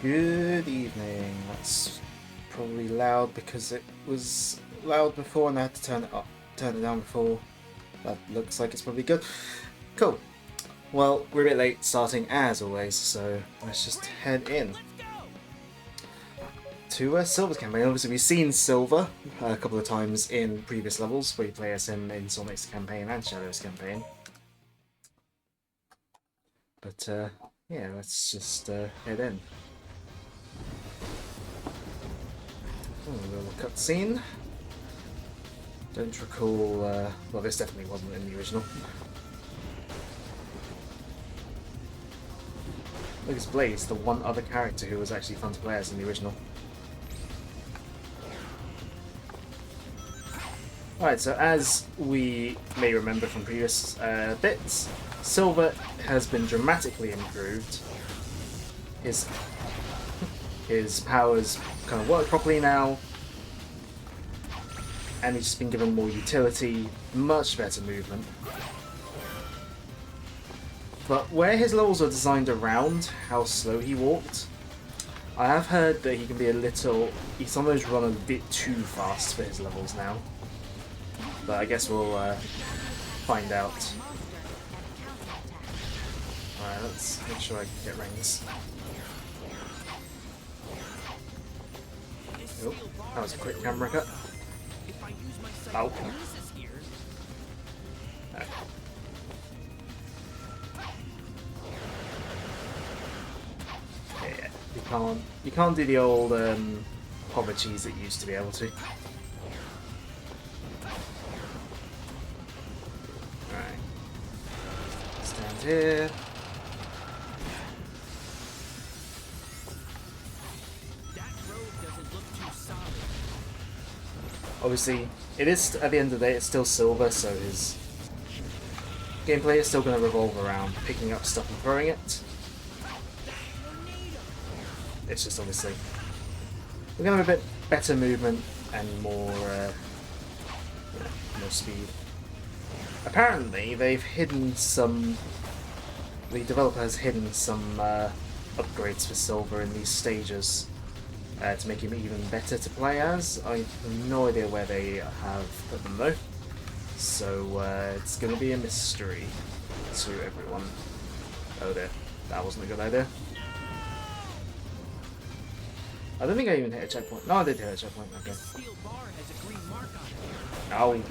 Good evening. That's probably loud because it was loud before and I had to turn it down before. That looks like it's probably good. Cool. Well, we're a bit late starting as always, so let's just head in to Silver's campaign. Obviously, we've seen Silver a couple of times in previous levels where you play as him in Sonic's campaign and Shadow's campaign. But yeah, let's just head in. A little cutscene. Don't recall. Well, this definitely wasn't in the original. Lucas Blaze, the one other character who was actually fun to play as in the original. Alright, so as we may remember from previous bits, Silver has been dramatically improved. His powers kind of work properly now, and he's just been given more utility, much better movement. But where his levels are designed around how slow he walked, I have heard that he can be he sometimes run a bit too fast for his levels now. But I guess we'll find out. Alright, let's make sure I can get rings. Oh, that was a quick camera cut. Oh. Okay. Yeah, you can't do the old hover cheese that you used to be able to. Alright. Stand here. Obviously, it is, at the end of the day, it's still Silver, so his gameplay is still going to revolve around picking up stuff and throwing it. It's just obviously we're going to have a bit better movement and more speed. Apparently, the developer has hidden some upgrades for Silver in these stages. To make him even better to play as. I have no idea where they have put them though, so it's going to be a mystery to everyone. Oh dear, that wasn't a good idea. I don't think I even hit a checkpoint. No, I did hit a checkpoint. Okay. No. Okay.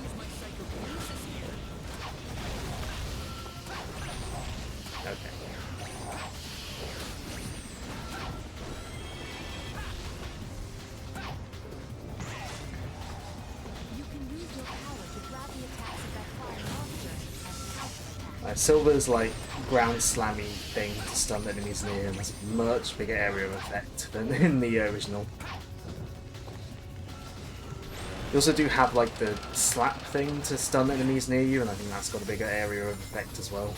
Silver's like ground slammy thing to stun enemies near him has a much bigger area of effect than in the original. You also do have like the slap thing to stun enemies near you, and I think that's got a bigger area of effect as well.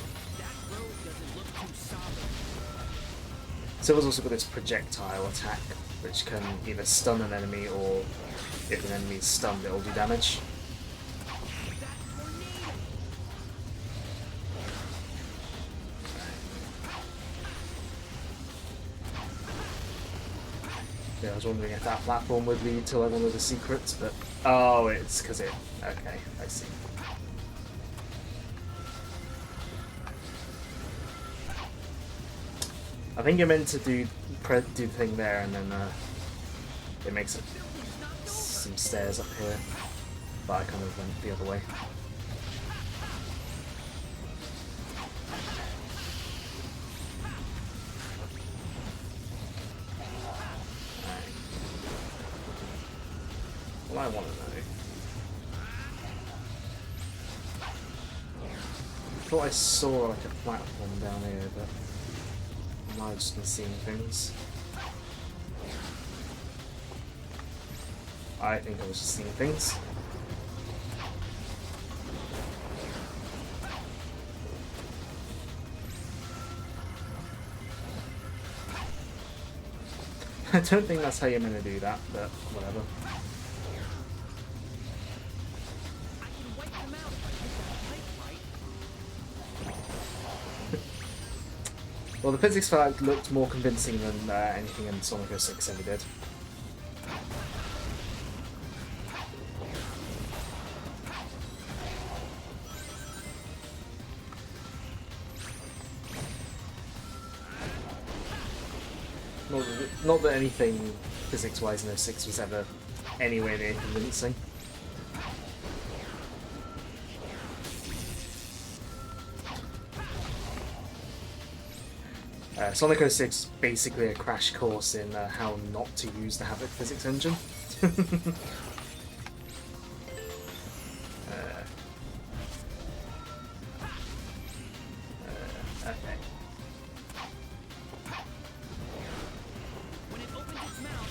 Silver's also got its projectile attack, which can either stun an enemy or, if an enemy is stunned, it'll do damage. Yeah, I was wondering if that platform would lead to like one of the secrets, but oh, it's because it. Okay, I see. I think you're meant to do the thing there, and then it makes it some stairs up here, but I kind of went the other way. Well, I want to know. I thought I saw like a platform down here, but I might have just been seeing things. I think I was just seeing things. I don't think that's how you're meant to do that, but whatever. Well, the physics for that looked more convincing than anything in Sonic 06 ever did. Not that anything physics-wise in 06 was ever anywhere near convincing. Sonic 06 basically a crash course in how not to use the Havoc physics engine. Okay.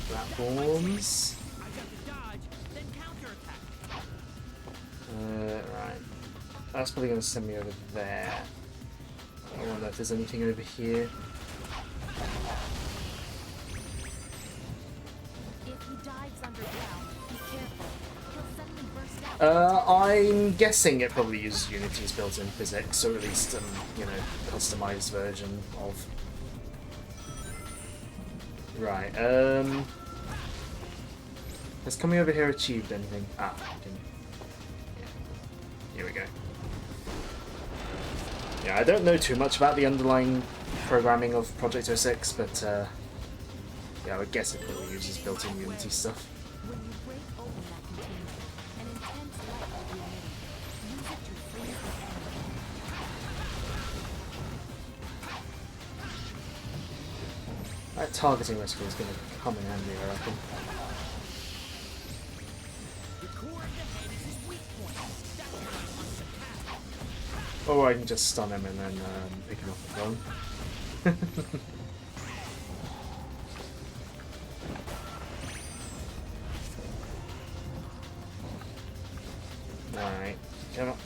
Platforms. Right. That's probably going to send me over there. I wonder if there's anything over here. I'm guessing it probably uses Unity's built-in physics, or at least you know, customized version of. Right. Has coming over here achieved anything? Ah, yeah. Here we go. Yeah, I don't know too much about the underlying programming of Project 06, but yeah, I would guess it probably uses built-in Unity stuff. That targeting recipe is going to come in handy, I reckon. Or I can just stun him and then pick him up the phone. Alright, come on.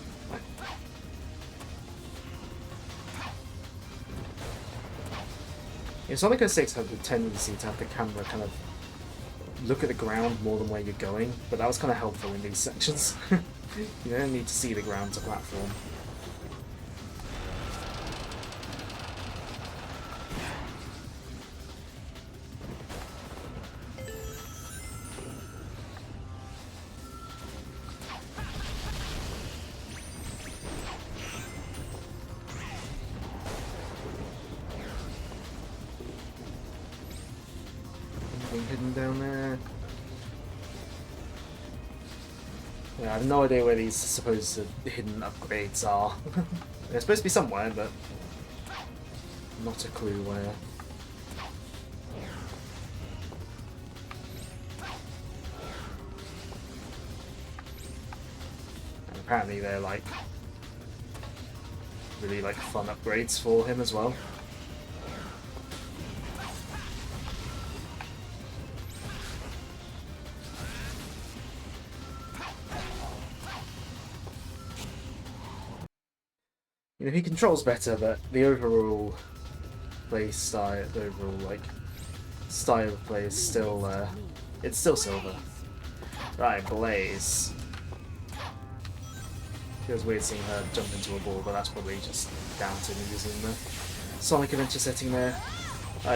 Yeah, Sonic 06 had the tendency to have the camera kind of look at the ground more than where you're going, but that was kind of helpful in these sections. You don't need to see the ground to platform. Hidden down there. Yeah, I have no idea where these supposed hidden upgrades are. They're supposed to be somewhere, but not a clue where. apparently they're like really like fun upgrades for him as well. You know, he controls better, but the overall play style, the overall like style of play is still it's still Silver. Right, Blaze. Feels weird seeing her jump into a ball, but that's probably just down to me using the Sonic Adventure setting there.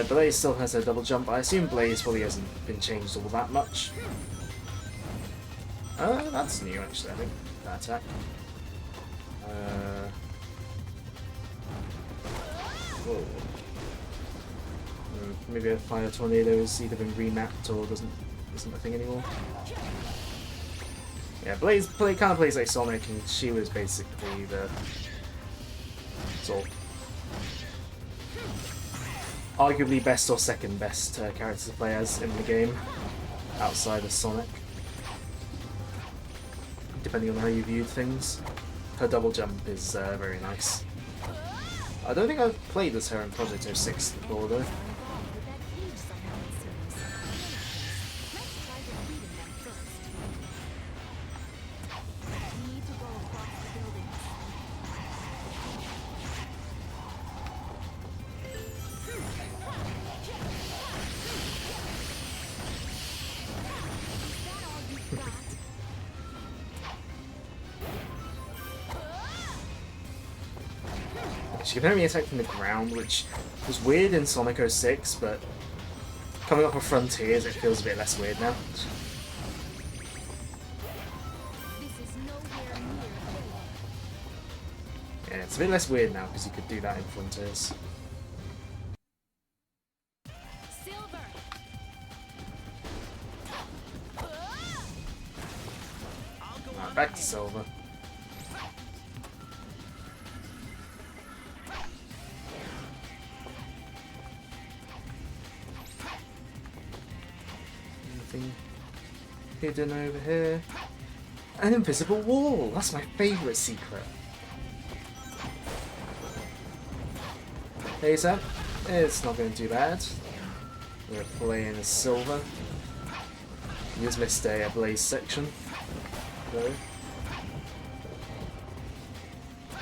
Blaze still has her double jump. I assume Blaze probably hasn't been changed all that much. That's new actually, I think, that attack. Whoa. Maybe a Fire Tornado has either been remapped or isn't a thing anymore. Yeah, Blaze kind of plays like Sonic, and she was basically the sort of arguably best or second best character to play as in the game, outside of Sonic, depending on how you viewed things. Her double jump is very nice. I don't think I've played as her in Project 06 before though. She can only attack from the ground, which was weird in Sonic 06, but coming off of Frontiers it feels a bit less weird now. Yeah, it's a bit less weird now because you could do that in Frontiers. Alright, back to Silver. Hidden over here. An invisible wall! That's my favourite secret. Hey Sam, it's not going too bad. We're playing as Silver. You just missed a Blaze section. Though.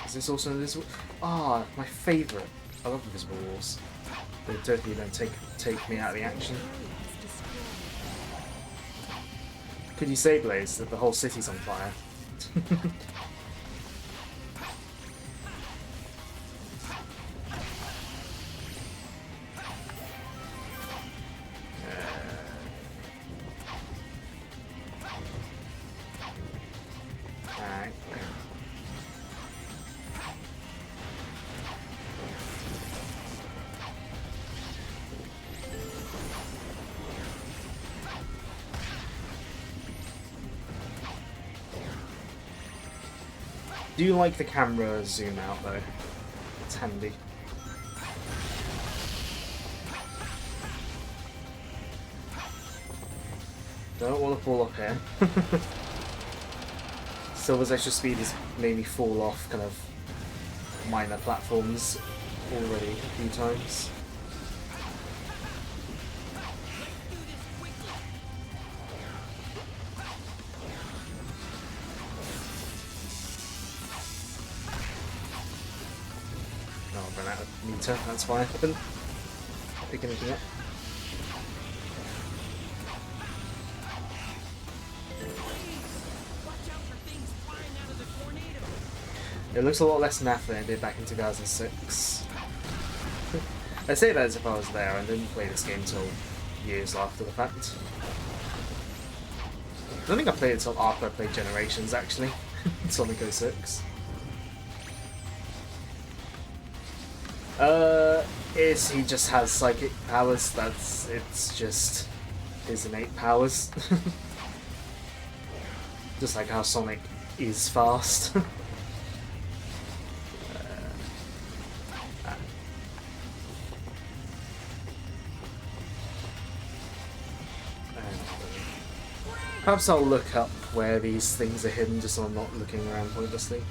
Is this also invisible? Ah, my favourite. I love invisible walls. They totally don't take me out of the action. Could you say, Blaze, that the whole city's on fire? Alright. Do you like the camera zoom out though? It's handy. Don't want to fall off here. Silver's extra speed has made me fall off kind of minor platforms already a few times. Meter, that's why I couldn't pick anything up. It looks a lot less naff than it did back in 2006. I say that as if I was there and didn't play this game until years after the fact. I don't think I played it until after I played Generations actually, Sonic 06. He just has psychic powers, it's just his innate powers. Just like how Sonic is fast. Perhaps I'll look up where these things are hidden just so I'm not looking around pointlessly.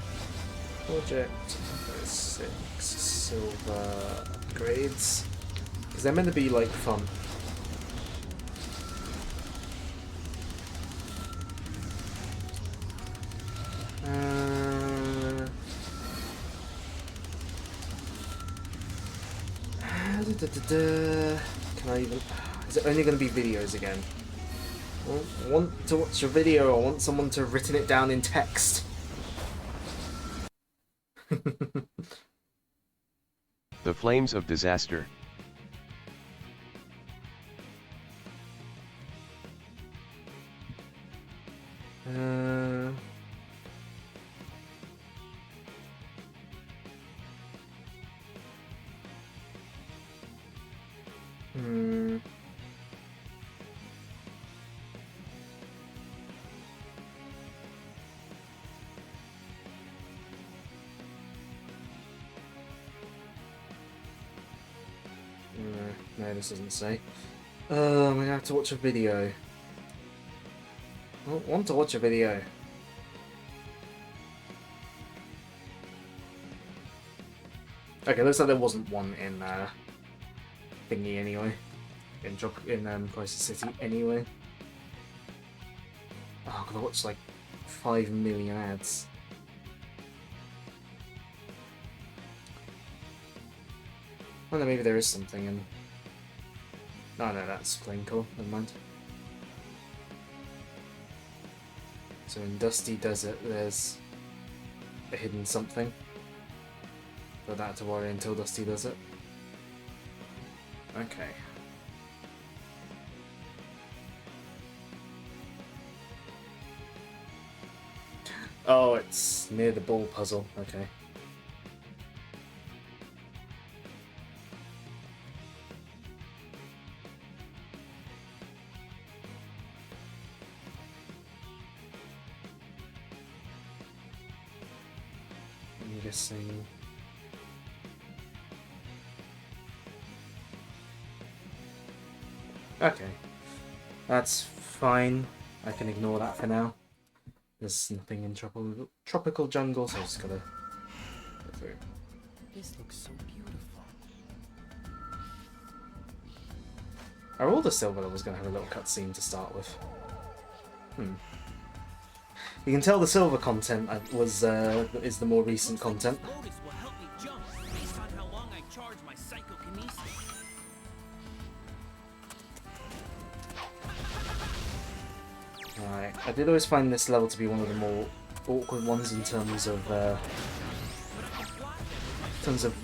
Project 6 silver upgrades. Because they're meant to be like fun. Can I even... Is it only going to be videos again? I want to watch a video, I want someone to have written it down in text. The Flames of Disaster. No, this doesn't say. I'm gonna have to watch a video. I don't want to watch a video. Okay, looks like there wasn't one in thingy anyway. In Crisis City anyway. Oh, God, I watched like 5 million ads. Oh no, maybe there is something in... No, that's plain cool. Never mind. So in Dusty Desert, there's a hidden something. For that to worry until Dusty Desert. Okay. Oh, it's near the ball puzzle. Okay. I'm guessing... Okay. That's fine. I can ignore that for now. There's nothing in tropical jungle, so I just gotta go through. This looks so beautiful. Are all the silver levels gonna have a little cutscene to start with? You can tell the silver content is the more recent content. Will help me jump based on how long I charge my psychokinesis. Right, I did always find this level to be one of the more awkward ones in terms of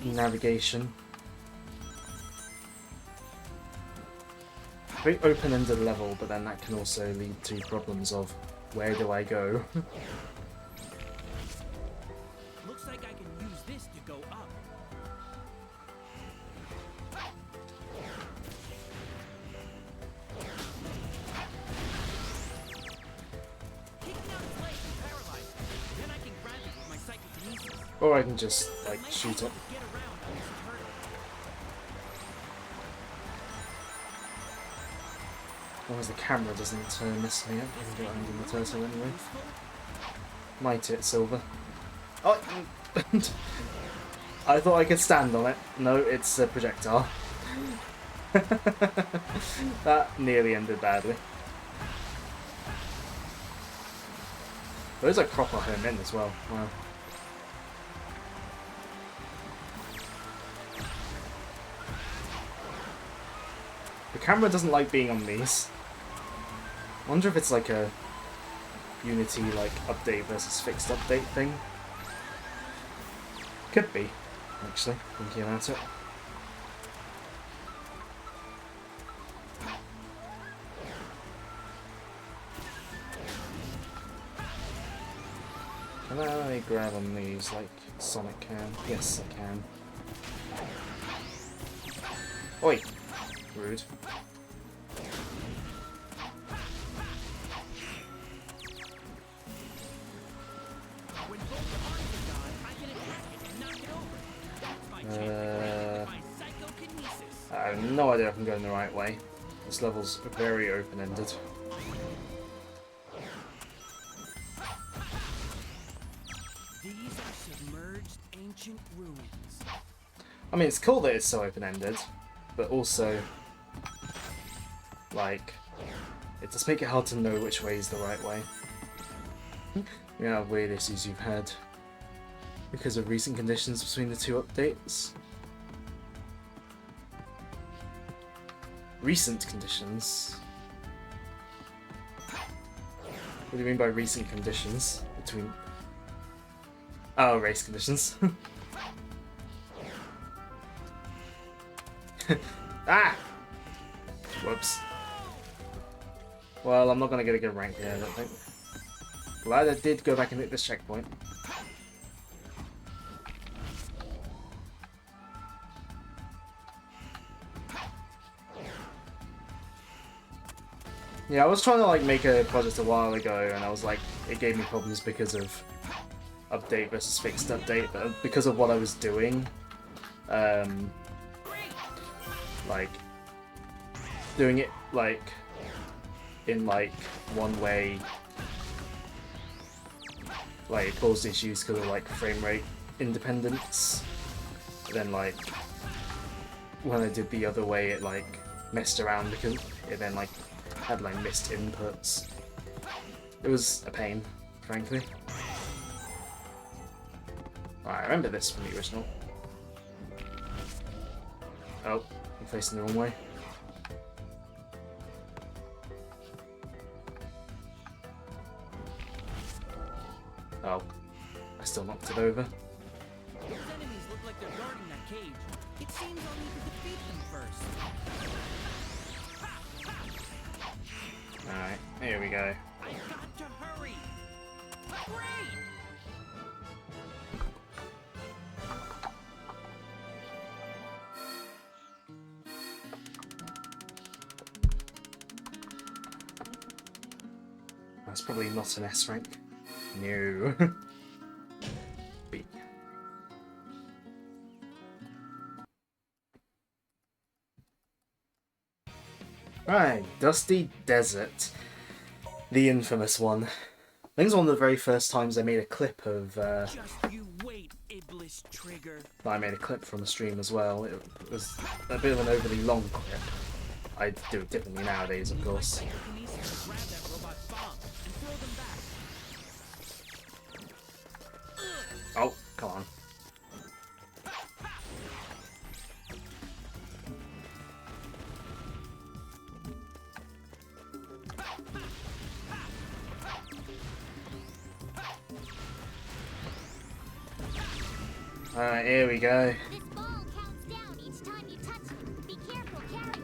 navigation. Very open-ended level, but then that can also lead to problems of where do I go? Looks like I can use this to go up. Then I can grab it with my psychokinesis. Or I can just, like, shoot it. Get around this turtle. As long as the camera doesn't mess me up, I can do it under the turtle anyway. Might it, Silver. Oh! I thought I could stand on it. No, it's a projectile. That nearly ended badly. Those are proper home in as well. Wow. The camera doesn't like being on these. I wonder if it's like a Unity like update versus fixed update thing. Could be, actually, thinking about it. Can I grab on these like Sonic can? Yes, I can. Oi! Rude. I have no idea if I'm going the right way. This level's very open-ended. Submerged ancient ruins. I mean, it's cool that it's so open-ended, but also, like, it does make it hard to know which way is the right way. You know, weird issues you've had because of recent conditions between the two updates. Recent conditions? What do you mean by recent conditions? Between... Oh, race conditions. Ah! Whoops. Well, I'm not gonna get a good rank here, I don't think. Glad I did go back and hit this checkpoint. Yeah, I was trying to like make a project a while ago, and I was like, it gave me problems because of update versus fixed update, but because of what I was doing, like doing it like in like one way, like it caused issues because of like frame rate independence. Then like when I did the other way, it like messed around because it then like had like missed inputs. It was a pain, frankly. Right, I remember this from the original. Oh, I'm facing the wrong way. Oh, I still knocked it over. Those enemies look like they're guarding that cage. It seems I'll need to defeat them first. Alright, here we go. I got to hurry. Great! That's probably not an S rank. No. B. Right, Dusty Desert. The infamous one. I think it's one of the very first times I made a clip of, Just you wait, Iblis Trigger. I made a clip from the stream as well. It was a bit of an overly long clip. I'd do it differently nowadays, of course. Telekinesis to grab that robot bomb and throw them back. Oh, come on. Alright, here we go. This ball counts down each time you touch it. Be careful carrying it.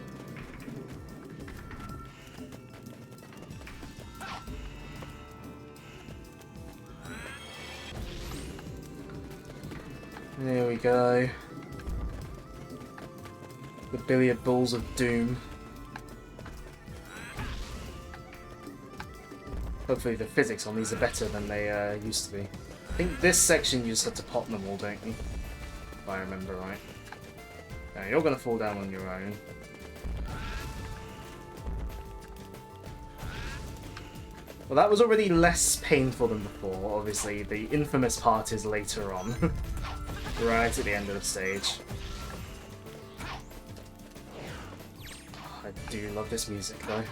There we go. The billiard balls of doom. Hopefully the physics on these are better than they used to be. I think this section you just have to pop them all, don't you? If I remember right. Now you're gonna fall down on your own. Well, that was already less painful than before. Obviously, the infamous part is later on. Right at the end of the stage. I do love this music, though.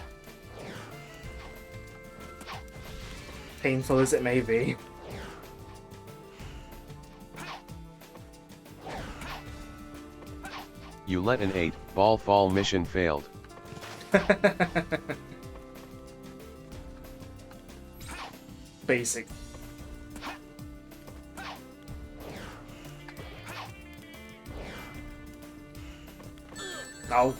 Painful as it may be. You let an 8-ball fall mission failed. Basic. Oh.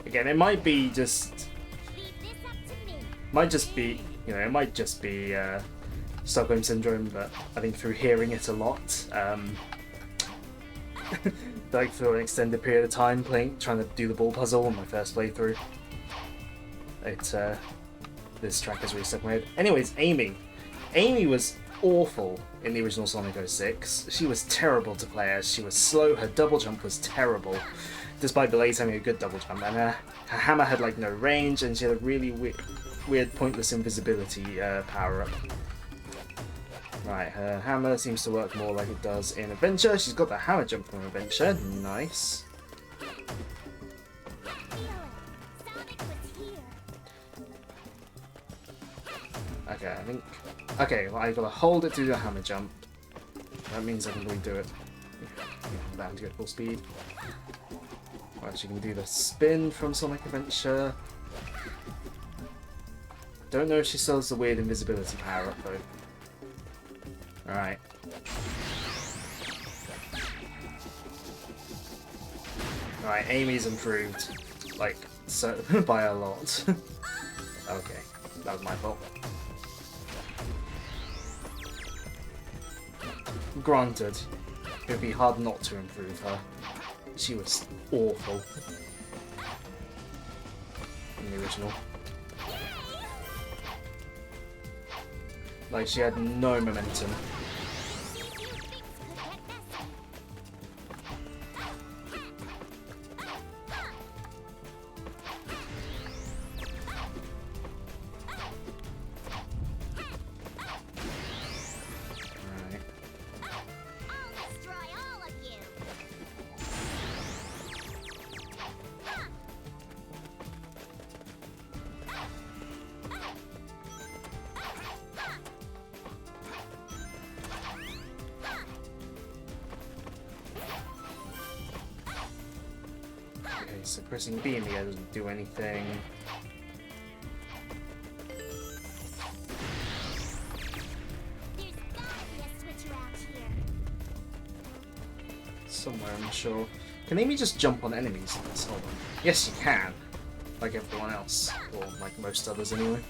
Again, it might be just... Leave this up to me. Might just be, you know, it might just be Stockholm Syndrome, but I think through hearing it a lot, like for an extended period of time trying to do the ball puzzle on my first playthrough, this track has really stuck in my head. Anyways, Amy. Amy was awful in the original Sonic 06. She was terrible to play as. She was slow, her double jump was terrible, despite Blaze having a good double jump, and her hammer had like no range, and she had a really weird... weird pointless invisibility power-up. Right, her hammer seems to work more like it does in Adventure. She's got the hammer jump from Adventure. Nice. Sonic was here. Okay, I think... Okay, well, I gotta hold it to do the hammer jump. That means I can really do it. Yeah, bound to go full speed. Right, she can do the spin from Sonic Adventure. Don't know if she still has the weird invisibility power up though. Alright. Alright, Amy's improved. Like, so by a lot. Okay, that was my fault. Granted, it would be hard not to improve her. She was awful in the original. Like, she had no momentum. I'll destroy all of you. Okay, so pressing B in the air doesn't do anything. There's gotta be a switch around here. Somewhere, I'm sure. Can Amy just jump on enemies? Hold on. Yes, you can. Like everyone else. Or like most others, anyway.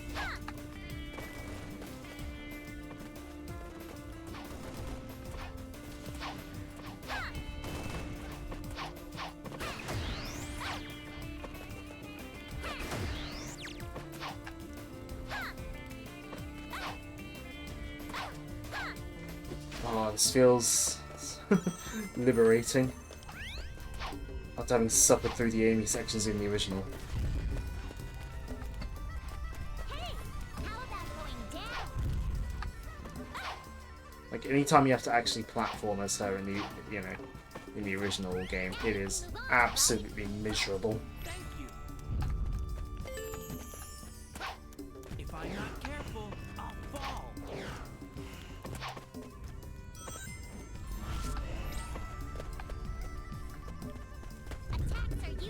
Oh, this feels liberating. After having suffered through the Amy sections in the original. Hey, how about going down? Like anytime you have to actually platform as her in the in the original game, it is absolutely miserable. Thank you. If I'm not careful, I'll fall.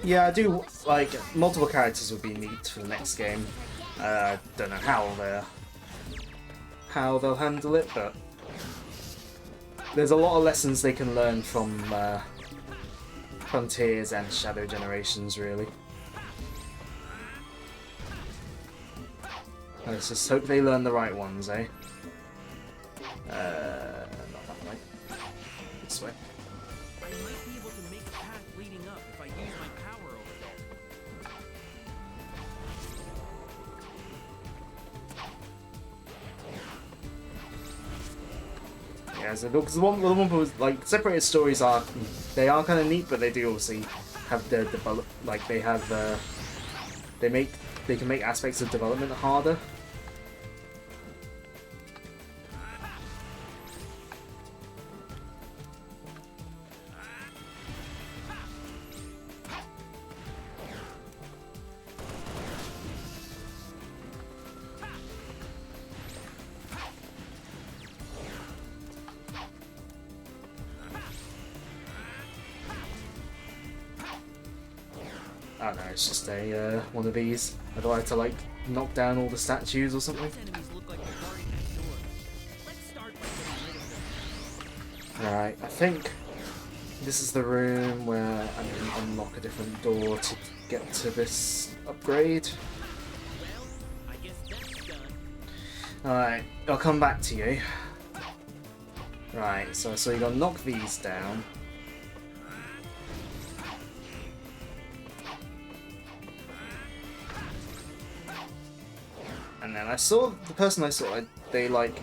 Yeah, I do like multiple characters would be neat for the next game. I don't know how they'll handle it, but there's a lot of lessons they can learn from Frontiers and Shadow Generations, really. Let's just hope they learn the right ones, eh? Not that way. This way. I might be able to make a path leading up if I use my power over there. Yeah, so because the one was like separated stories are they are kind of neat, but they do obviously have their develop like they have they can make aspects of development harder. I don't know, it's just a one of these. I'd like to like knock down all the statues or something. These enemies look like they're guarding that door. Let's start by getting rid of them. Alright, I think this is the room where I can unlock a different door to get to this upgrade. Well, I guess that's done. Alright, I'll come back to you. Right, so you gotta knock these down. And then I saw the person I saw, they like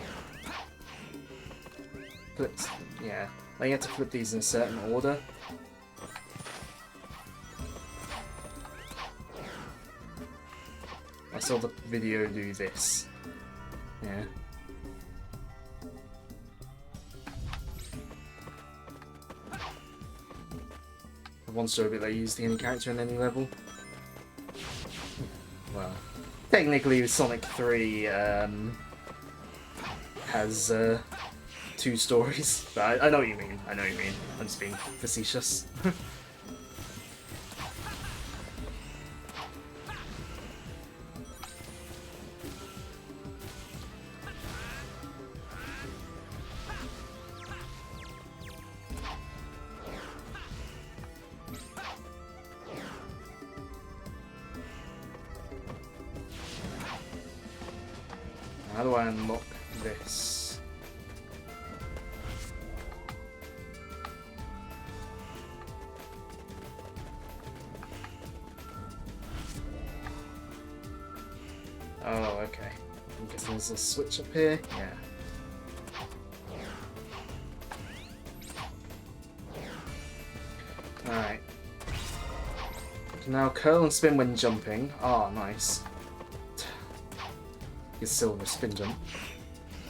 flipped, yeah, like you have to flip these in a certain order. saw the video do this. Yeah. One story bit they use the any character in any level. Well, technically Sonic 3 has 2 stories, but I know what you mean. I know what you mean. I'm just being facetious. How do I unlock this? Oh, okay. I'm guessing there's a switch up here? Yeah. Alright. Now curl and spin when jumping. Oh, nice. Is silver spin jump.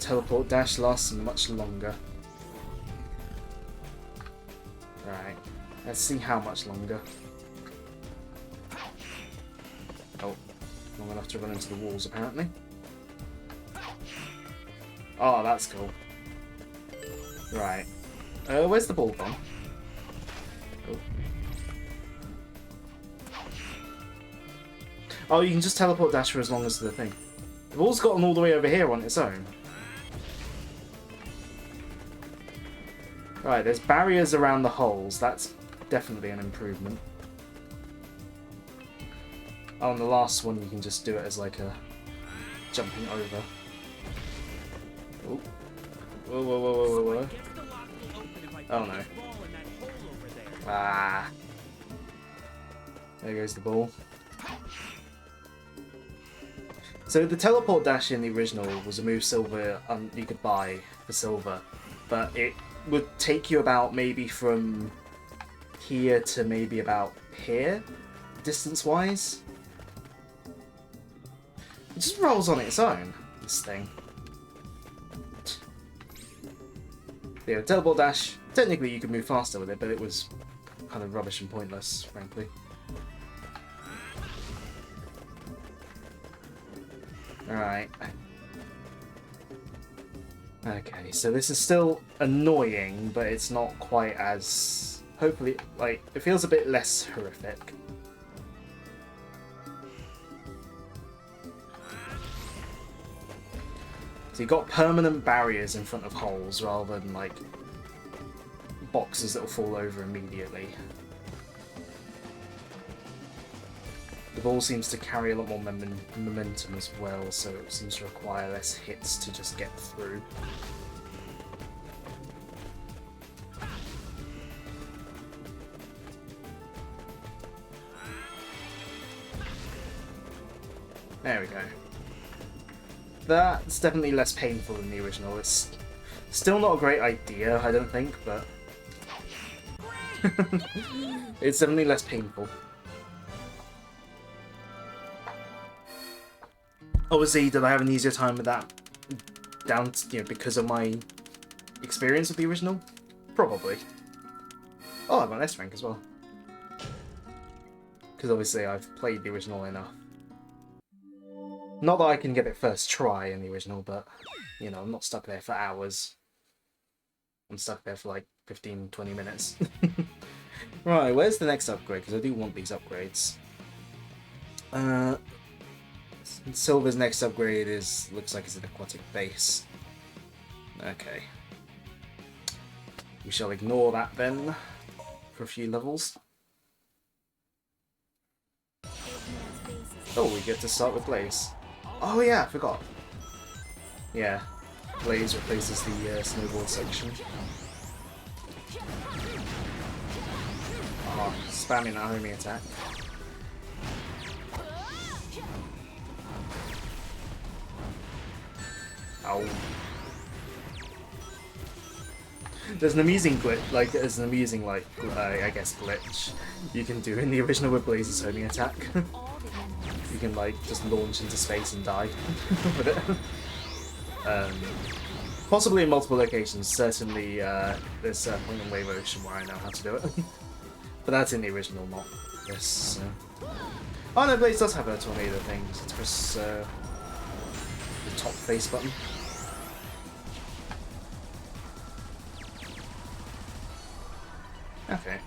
Teleport dash lasts much longer. Right, let's see how much longer. Oh, long enough to run into the walls apparently. Oh, that's cool. Right, where's the ball gone? Oh, you can just teleport dash for as long as the thing. The ball's gotten all the way over here on its own. Right, there's barriers around the holes. That's definitely an improvement. Oh, and the last one you can just do it as like a jumping over. Oh. Whoa, whoa, whoa, whoa, whoa, whoa. Oh no. Ah. There goes the ball. So the teleport dash in the original was a move Silver you could buy for Silver, but it would take you about maybe from here to maybe about here, distance-wise. It just rolls on its own, this thing. Yeah, teleport dash, technically you could move faster with it, but it was kind of rubbish and pointless, frankly. Alright. Okay, so this is still annoying, but it's not quite as... Hopefully, like, it feels a bit less horrific. So you've got permanent barriers in front of holes rather than, like, boxes that will fall over immediately. The ball seems to carry a lot more momentum as well, so it seems to require less hits to just get through. There we go. That's definitely less painful than the original. It's still not a great idea, I don't think, but it's definitely less painful. Obviously, did I have an easier time with that down to, because of my experience with the original? Probably. Oh, I got an S rank as well. Because obviously I've played the original enough. Not that I can get it first try in the original, but, I'm not stuck there for hours. I'm stuck there for like 15-20 minutes. Right, where's the next upgrade? Because I do want these upgrades. Silver's next upgrade looks like it's an aquatic base. Okay. We shall ignore that then for a few levels. Oh, we get to start with Blaze. Oh yeah, I forgot. Yeah, Blaze replaces the snowboard section. Oh, spamming that homing attack. Ow. There's an amusing glitch, I guess glitch you can do in the original with Blaze's homing attack. You you can like just launch into space and die with it. Possibly in multiple locations. Certainly, there's a point in Wave Ocean where I know how to do it, but that's in the original, not this. Oh no, Blaze does have a tornado thing. So let's press the top face button. Okay.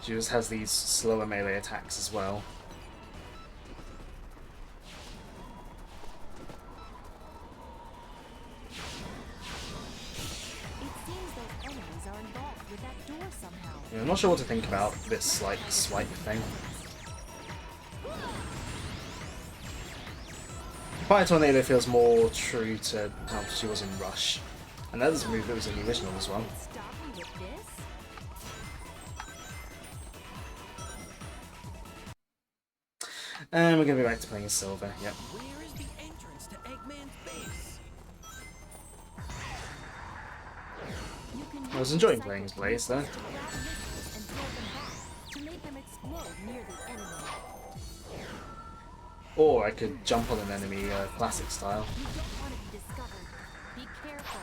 She just has these slower melee attacks as well. Yeah, I'm not sure what to think about this like swipe thing. Fire Tornado feels more true to how she was in Rush, and that was a move that was in the original as well. And we're gonna be back to playing as Silver. Yep. Where is the entrance to Eggman's base? I was enjoying playing as Blaze though. Or I could jump on an enemy classic style. You don't want to be discovered. Be careful.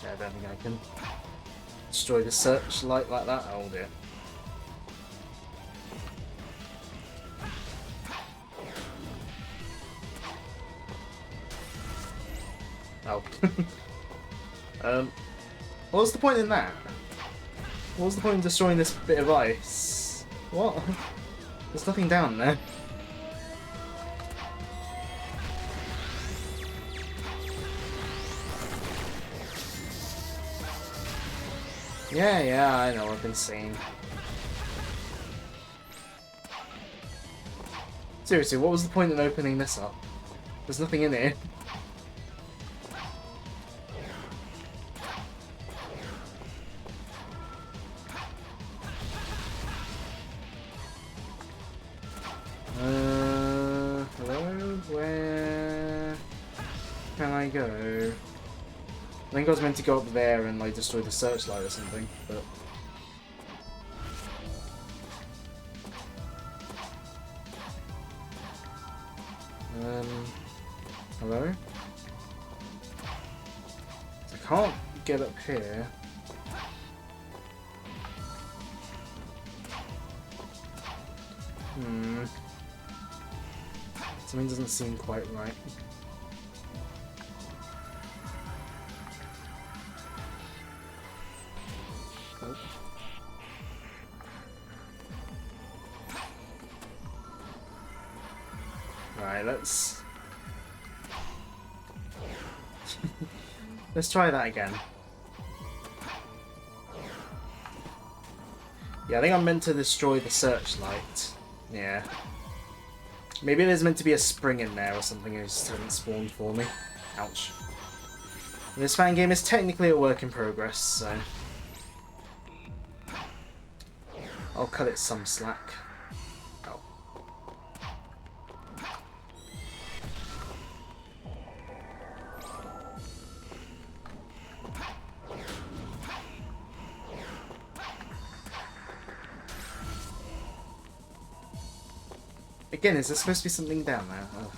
I don't think I can destroy the searchlight like that. Oh dear. Oh. What was the point in that? What was the point in destroying this bit of ice? What? There's nothing down there. Yeah, I know, I've been seeing. Seriously, what was the point in opening this up? There's nothing in here. Hello? Where can I go? I think I was meant to go up there and like destroy the searchlight or something, but hello? I can't get up here. Something doesn't seem quite right. Oh. Right, let's try that again. Yeah, I think I'm meant to destroy the searchlight. Yeah. Maybe there's meant to be a spring in there or something that just hasn't spawned for me. Ouch. This fan game is technically a work in progress, so I'll cut it some slack. Oh. Again, is there supposed to be something down there? Oh.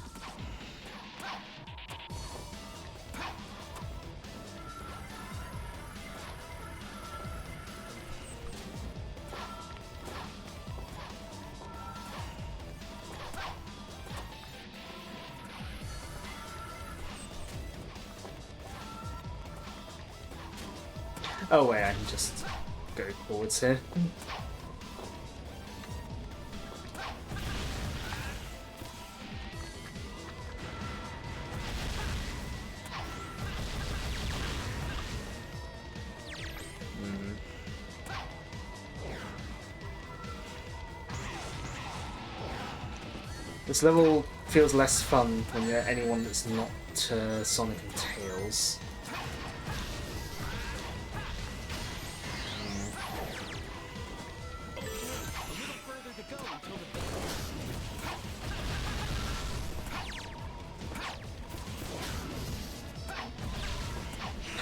Oh wait, I can just go forwards here. This level feels less fun when you're anyone that's not Sonic and Tails.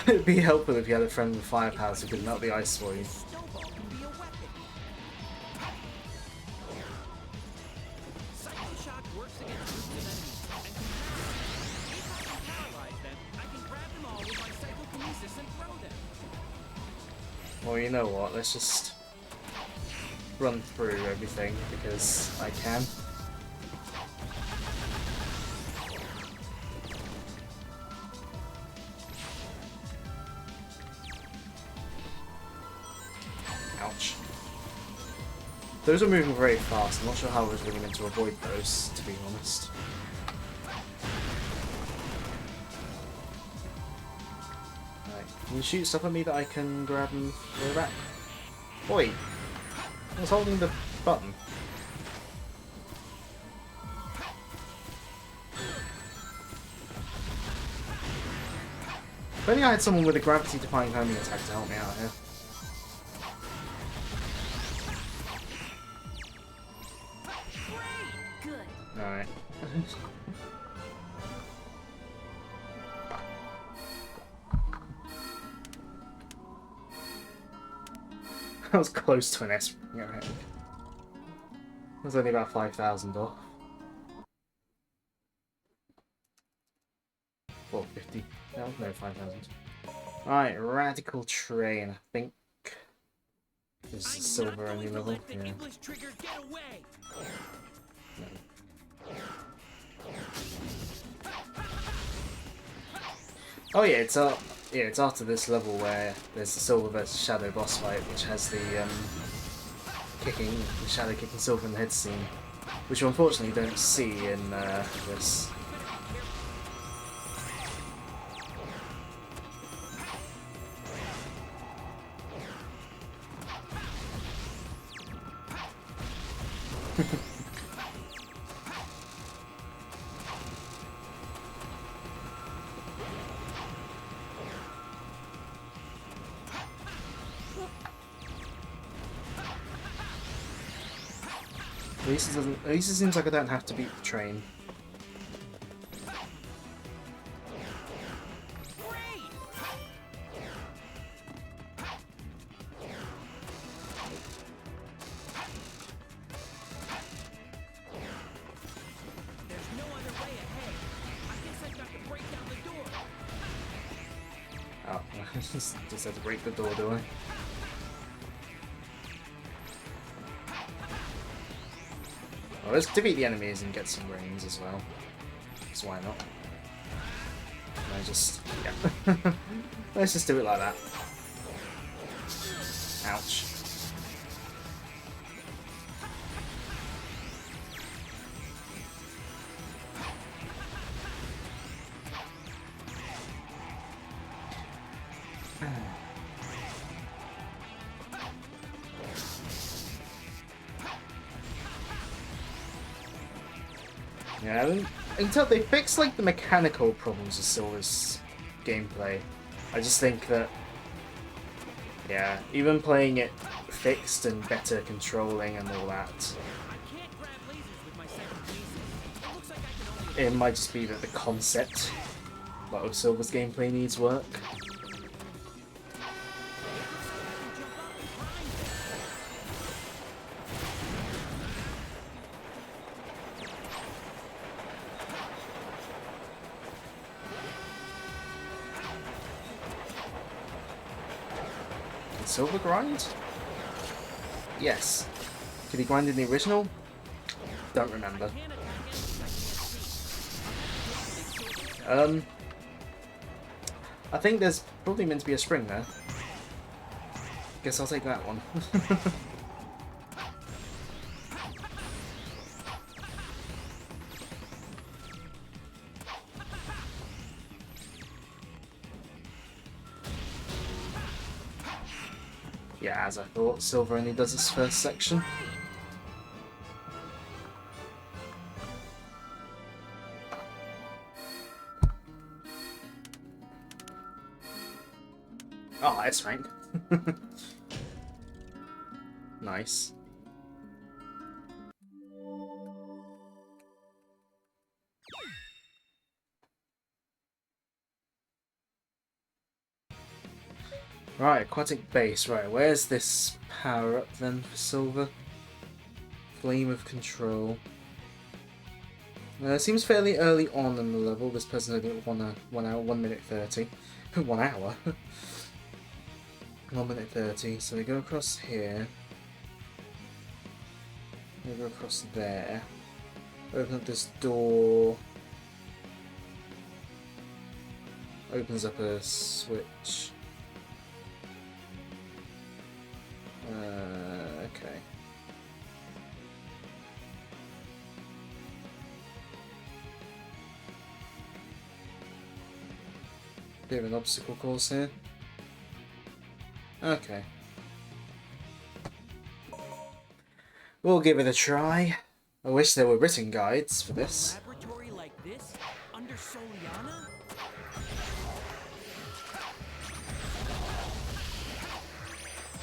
It'd be helpful if you had a friend with fire powers who could melt the ice for you. Snowball can be a weapon. Psycho Shock works against groups of enemies and can paralyze. If I can paralyze them, I can grab them all with my psychokinesis and throw them. Well, you know what? Let's just run through everything because I can. Ouch. Those are moving very fast. I'm not sure how I was really meant to avoid those, to be honest. Right. Can you shoot stuff at me that I can grab and throw back? Oi! I was holding the button. If only I had someone with a gravity-defying homing attack to help me out here. Good. Alright. I was close to an S. Alright. I was only about 5,000 off. Or 50. No, 5,000. Alright, Radical Train. I think this is silver only level. Yeah. English trigger, get away! Oh yeah, it's after this level where there's the silver versus shadow boss fight, which has the shadow kicking silver in the head scene, which you unfortunately don't see in this. At least it seems like I don't have to beat the train. There's no other way ahead. I guess I've got to break down the door. Oh, just had to break the door, do I? Well, let's defeat the enemies and get some rings as well. So why not? And I just, yeah. Let's just do it like that. Ouch. Yeah, until they fix like the mechanical problems of Silver's gameplay, I just think that, yeah, even playing it fixed and better controlling and all that, I can't grab lasers with my psychokinesis. It looks like I can only it might just be that the concept of Silver's gameplay needs work. Silver grind? Yes. Did he grind in the original? Don't remember. I think there's probably meant to be a spring there. Guess I'll take that one. Yeah, as I thought, Silver only does its first section. Oh, that's rank. Nice. Right, aquatic base. Right, where's this power up then for silver? Flame of control. It seems fairly early on in the level. This person only got 1 hour, 1 minute 30. 1 hour? 1 minute 30. So we go across here. We go across there. Open up this door. Opens up a switch. Okay. Bit of an obstacle course here. Okay. We'll give it a try. I wish there were written guides for this. Laboratory like this under Soliana?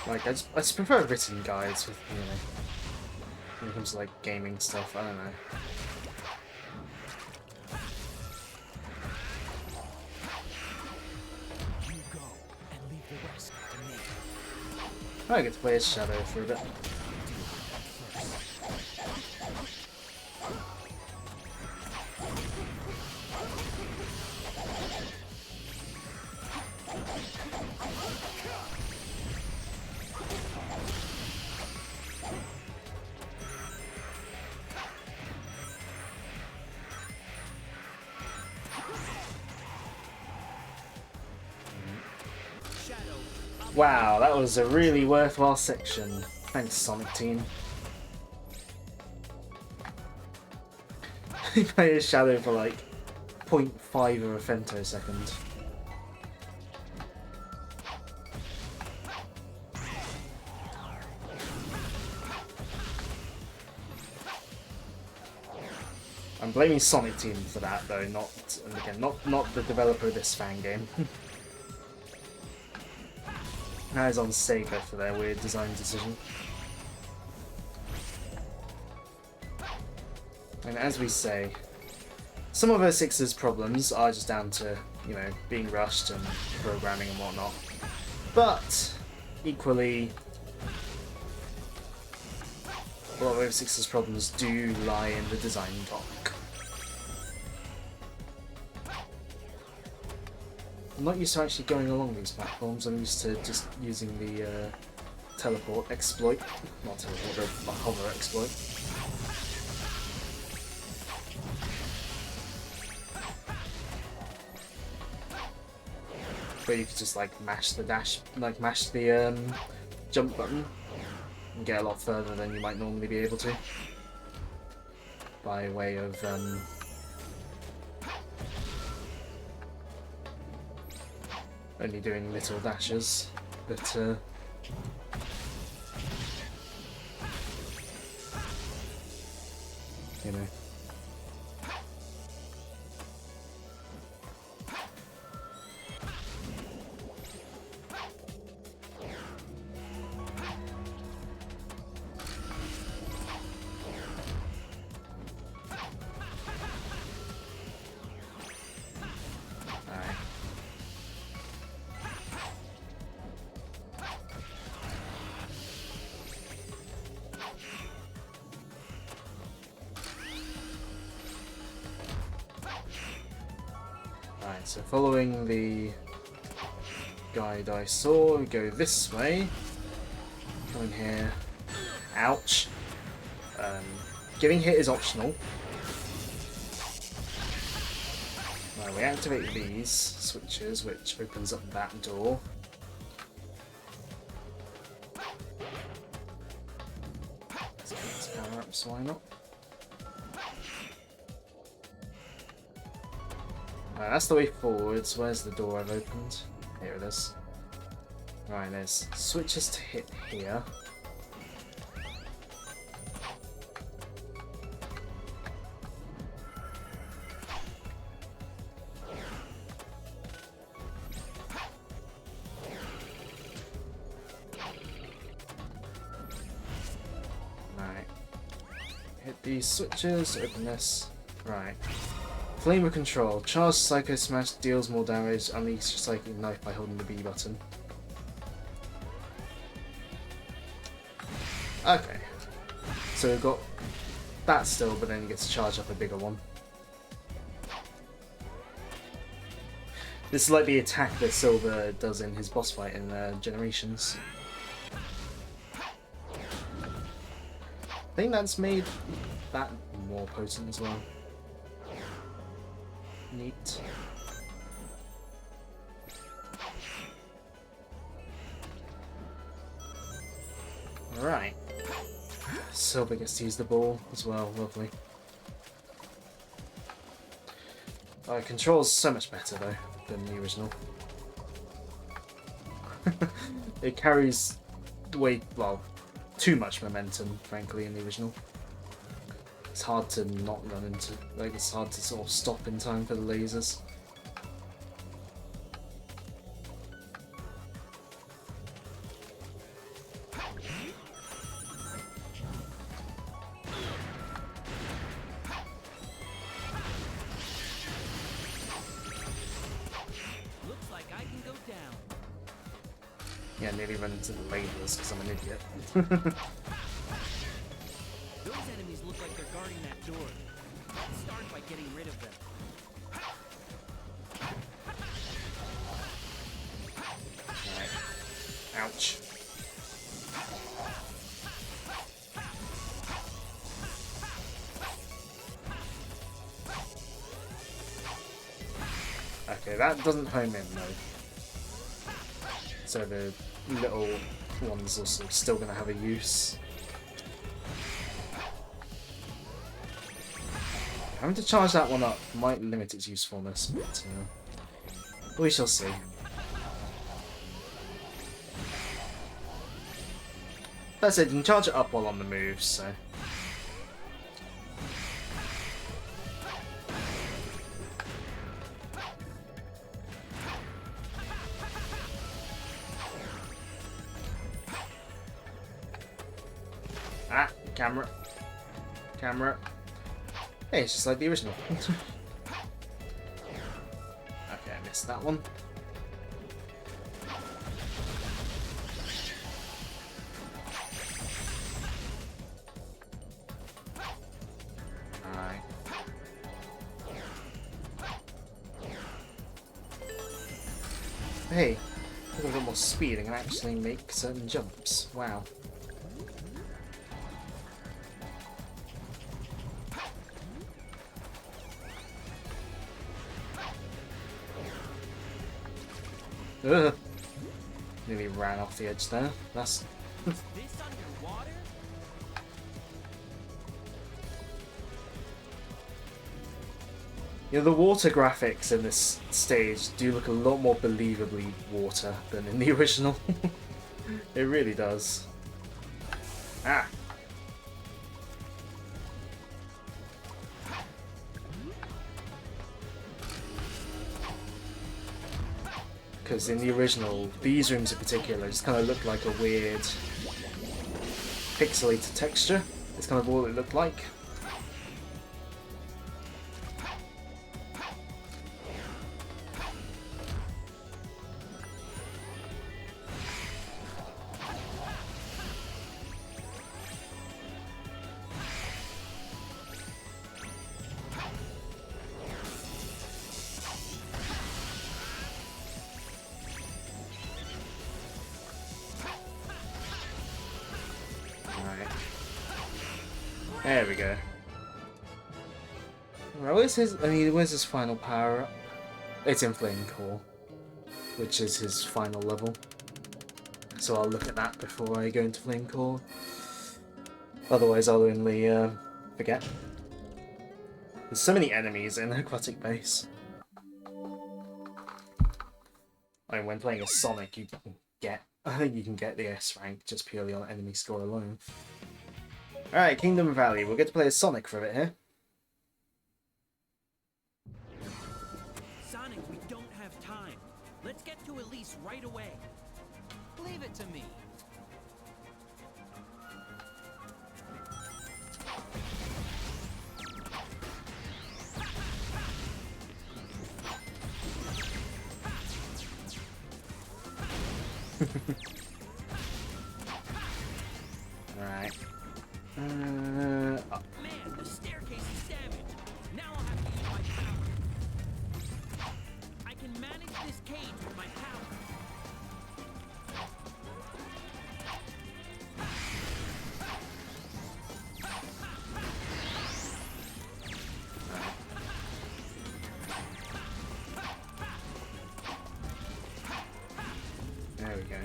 Like, I just prefer written guides with, you know, when it comes to, like, gaming stuff, I don't know. You go and leave the rest to me. I get to play as Shadow for a bit. Wow, that was a really worthwhile section. Thanks, Sonic Team. He played his Shadow for like 0.5 of a femtosecond. I'm blaming Sonic Team for that though, not, and again, not the developer of this fan game. That is on Sega for their weird design decision. And as we say, some of 06's problems are just down to, you know, being rushed and programming and whatnot. But, equally, a lot of 06's problems do lie in the design dock. I'm not used to actually going along these platforms, I'm used to just using the teleport exploit. Not teleport, but hover exploit. Where you could just like mash the dash, like mash the jump button and get a lot further than you might normally be able to. By way of only doing little dashes, but you know. Alright, so following the guide I saw, we go this way. Come in here. Ouch. Getting hit is optional. Right, we activate these switches, which opens up that door. Let's get this power up, so why not? Right, that's the way forwards. Where's the door I've opened? Here it is. Right, there's switches to hit here. Right. Hit these switches, open this. Right. Flame of Control. Charged Psycho Smash deals more damage. Unleash Psychic Knife by holding the B button. Okay. So we've got that still, but then you get to charge up a bigger one. This is like the attack that Silver does in his boss fight in Generations. I think that's made that more potent as well. Neat. Alright. Silver gets to use the ball as well, lovely. It controls so much better though than the original. It carries way, well, too much momentum, frankly, in the original. It's hard to not run into, like, it's hard to sort of stop in time for the lasers. Looks like I can go down. Yeah, nearly run into the lasers because I'm an idiot. Those enemies look like they're guarding that door. Let's start by getting rid of them. Alright. Ouch. Okay, that doesn't home in though. So the little ones are still going to have a use. Having to charge that one up might limit its usefulness, but we shall see. That said, you can charge it up while on the move, so... Ah, camera. Camera. Hey, it's just like the original. Okay, I missed that one. Alright. Hey, with a little more speed, I can actually make certain jumps. Wow. Ugh. Nearly ran off the edge there. That's... This underwater? You know, the water graphics in this stage do look a lot more believably water than in the original. It really does. Ah! Because in the original, these rooms in particular just kind of look like a weird pixelated texture. It's kind of all it looked like. There we go. Right, where's his final power up? It's in Flame Core, which is his final level. So I'll look at that before I go into Flame Core. Otherwise I'll only forget. There's so many enemies in Aquatic Base. I mean, when playing as Sonic, I think you can get the S rank just purely on enemy score alone. Alright, Kingdom Valley. We'll get to play as Sonic for a bit here. Sonic, we don't have time. Let's get to Elise right away. Leave it to me. Alright. Man, the staircase is damaged. Now I'll have to use my power. I can manage this cage with my power. There we go.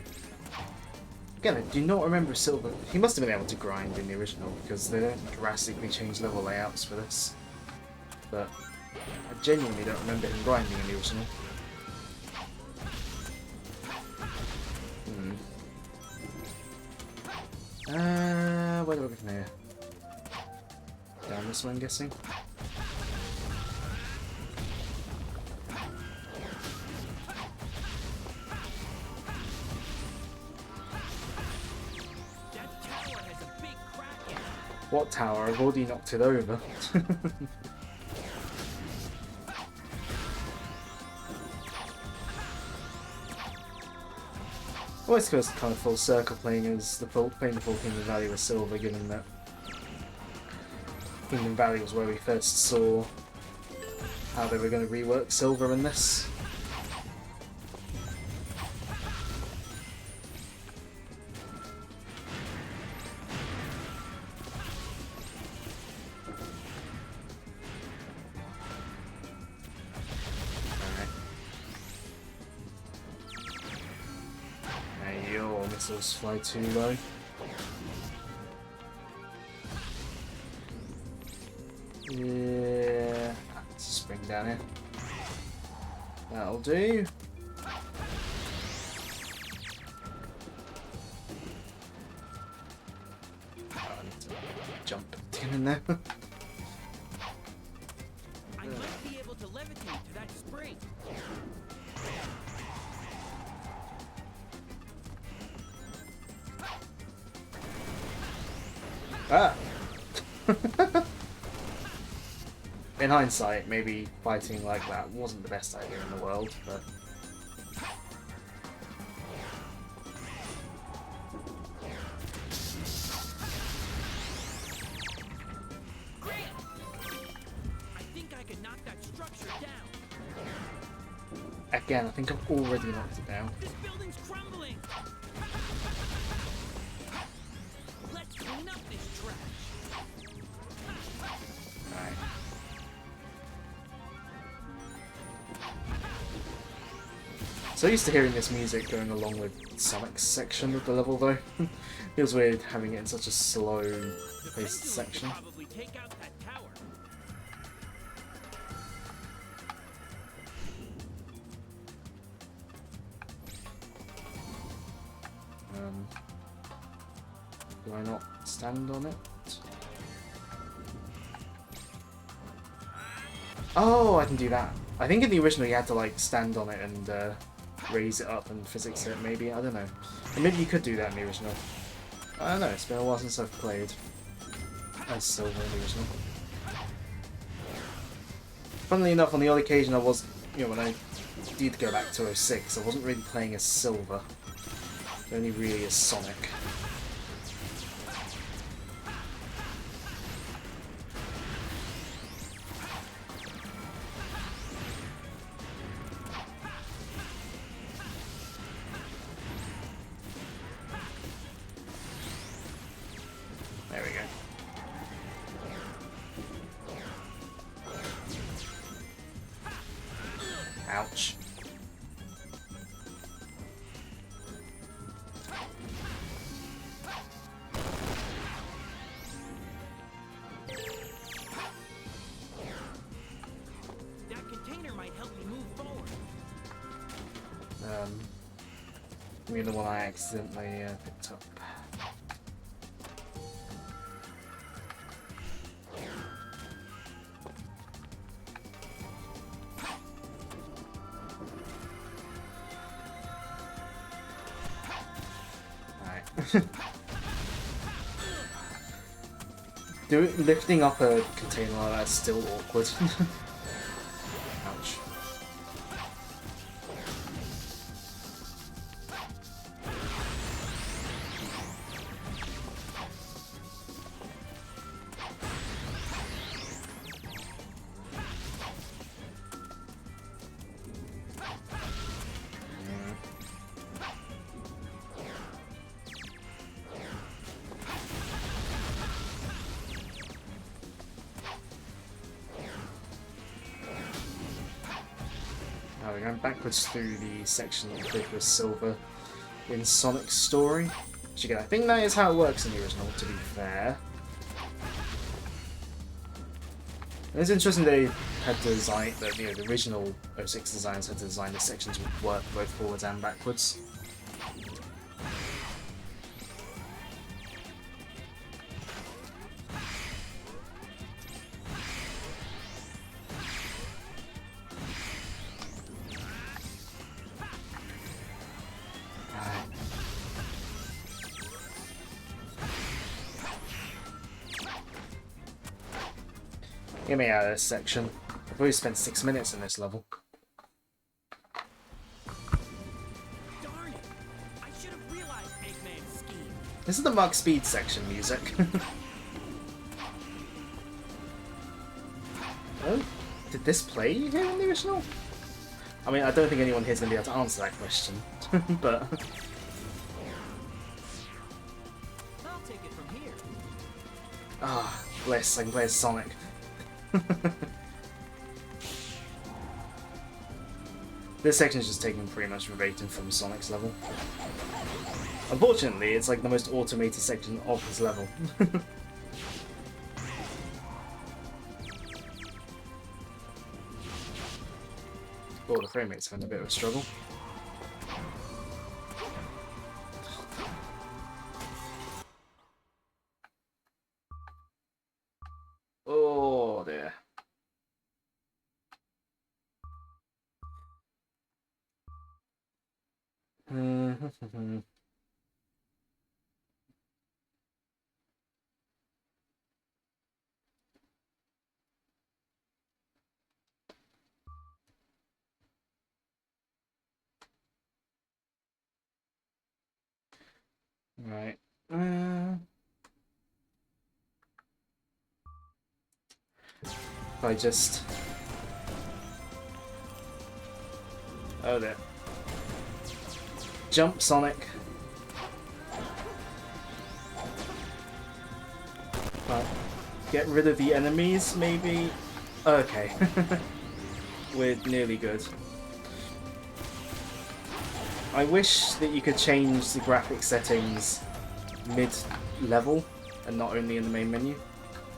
Again, I do not remember Silver. He must have been able to grind in the original because they don't drastically change level layouts for this. But I genuinely don't remember him grinding in the original. Where do I go from here? Down this way, I'm guessing. That tower has a big crack in it. What tower? I've already knocked it over. Always goes kind of full circle playing as the full Kingdom Valley with Silver, given that Kingdom Valley was where we first saw how they were going to rework Silver in this. Your missiles fly too low. Yeah, let's spring down here. That'll do. Oh, I need to jump in there. I might be able to levitate to that spring. Ah! In hindsight, maybe fighting like that wasn't the best idea in the world, but... Great! I think I can knock that structure down. Again, I think I've already knocked it down. This building's crumbling. Let's clean up this trash. Alright. So used to hearing this music going along with Sonic's section of the level though. Feels weird having it in such a slow paced Pendulum section. can probably take out that tower. Do I not stand on it? Oh, I can do that. I think in the original you had to like stand on it and raise it up and physics it, maybe, I don't know. Or maybe you could do that in the original. I don't know, it's been a while since I've played as Silver in the original. Funnily enough, on the odd occasion I was, you know, when I did go back to 06, I wasn't really playing as Silver, only really as Sonic. There we go. Ouch. That container might help me move forward. I mean the one I accidentally picked up. Lifting up a container like that's still awkward. Ouch. going backwards through the section that we played with Silver in Sonic's story. Which again, I think that is how it works in the original, to be fair. And it's interesting they had to design that, you know, the original 06 designs had to design the sections would work both forwards and backwards. Get me out of this section. I've already spent 6 minutes in this level. Darn it! I should have realized Eggman's scheme. This is the Mark Speed section music. Oh, did this play here in the original? I mean, I don't think anyone here's going to be able to answer that question, but... I'll take it from here. Ah, bless, I can play as Sonic. This section is just taken pretty much verbatim from Sonic's level. Unfortunately, it's like the most automated section of his level. Oh, the frame rate's having a bit of a struggle. Oh dear. Right. If I just... Oh there. Jump, Sonic. Right. Get rid of the enemies, maybe? Okay. We're nearly good. I wish that you could change the graphic settings mid-level and not only in the main menu.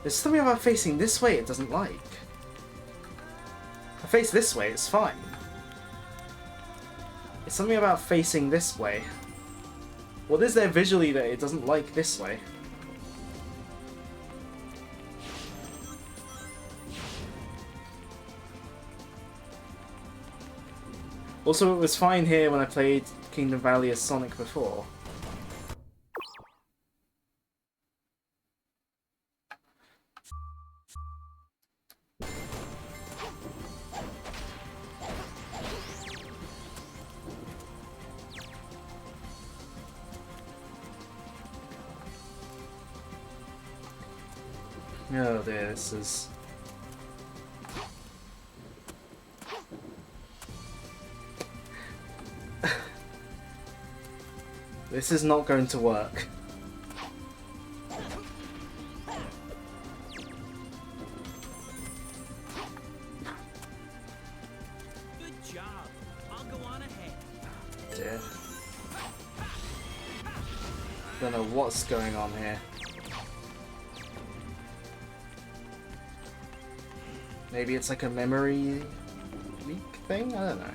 There's something about facing this way it doesn't like. If I face this way, it's fine. It's something about facing this way. What is there visually that it doesn't like this way? Also, it was fine here when I played Kingdom Valley as Sonic before. Oh dear, this is... This is not going to work. Good job. I'll go on ahead. Dear. Don't know what's going on here. Maybe it's like a memory leak thing? I don't know.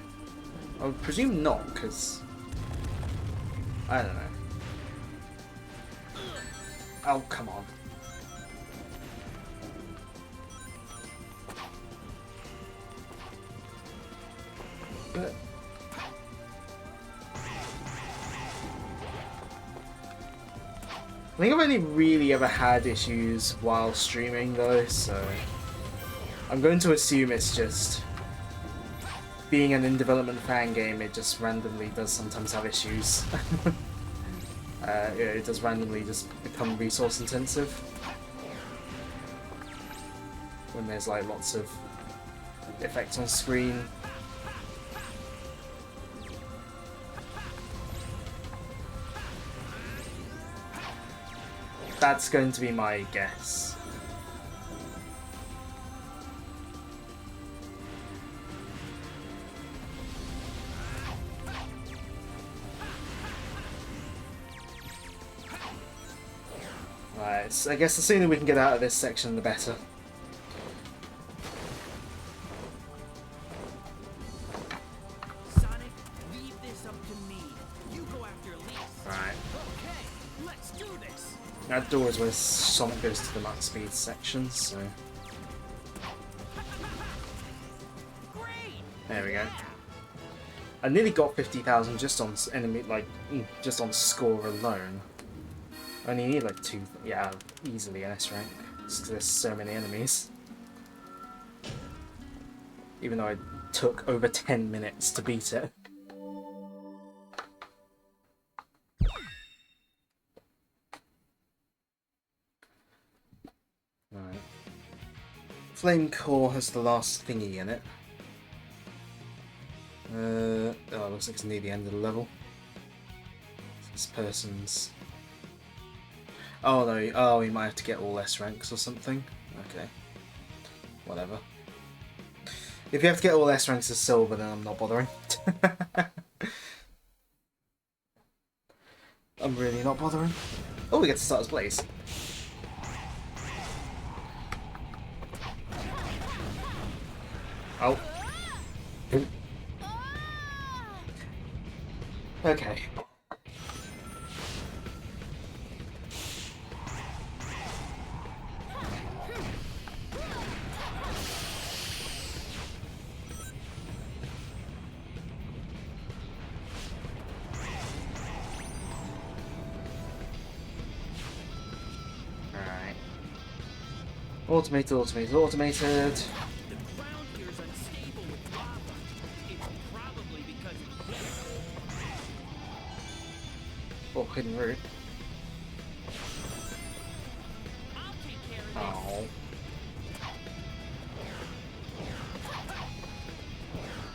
I would presume not, because... I don't know. Oh, come on. But... I think I've only really ever had issues while streaming though, so... I'm going to assume it's just... Being an in-development fan game, it just randomly does sometimes have issues. Yeah, it does randomly just become resource intensive. When there's like lots of effects on screen. That's going to be my guess. Alright, so I guess the sooner we can get out of this section, the better. Sonic, leave this up to me. You go after Elise. Alright. Okay, let's do this. That door is where Sonic goes to the max speed section, so... Great. There we go. I nearly got 50,000 just on enemy, like, just on score alone. I only need like 2, yeah, easily an S rank, just 'cause there's so many enemies. Even though it took over 10 minutes to beat it. Right. Flame Core has the last thingy in it. Oh, it looks like it's near the end of the level. This person's... Oh no, oh, you might have to get all S ranks or something. Okay. Whatever. If you have to get all S ranks as silver, then I'm not bothering. I'm really not bothering. Oh, we get to start as Blaze. Oh. Okay. Alright. Automated, automated, automated. The ground here is unstable with lava. It's probably because it's Oh, hidden route. I'll take care of this. Oh.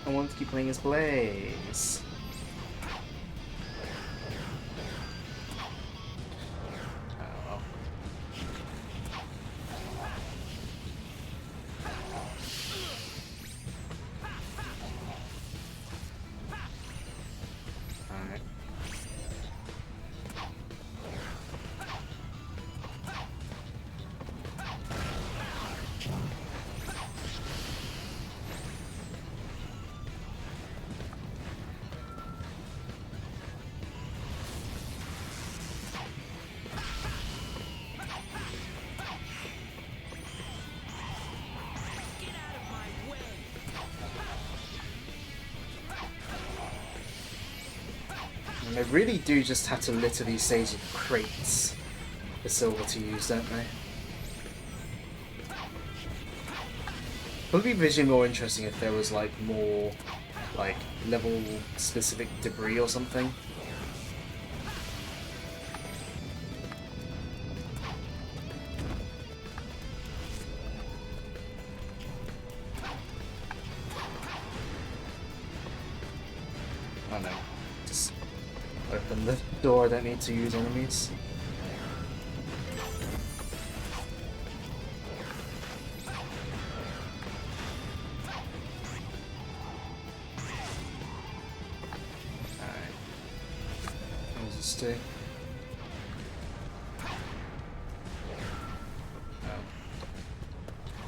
I want to keep playing as Blaze. Oh well. Alright. Get out of my way. And they really do just have to litter these stages with crates for silver to use, don't they? Would be visually more interesting if there was like more like level specific debris or something. Oh no. Just open the door, I don't need to use enemies. Alright. What does this do? Oh.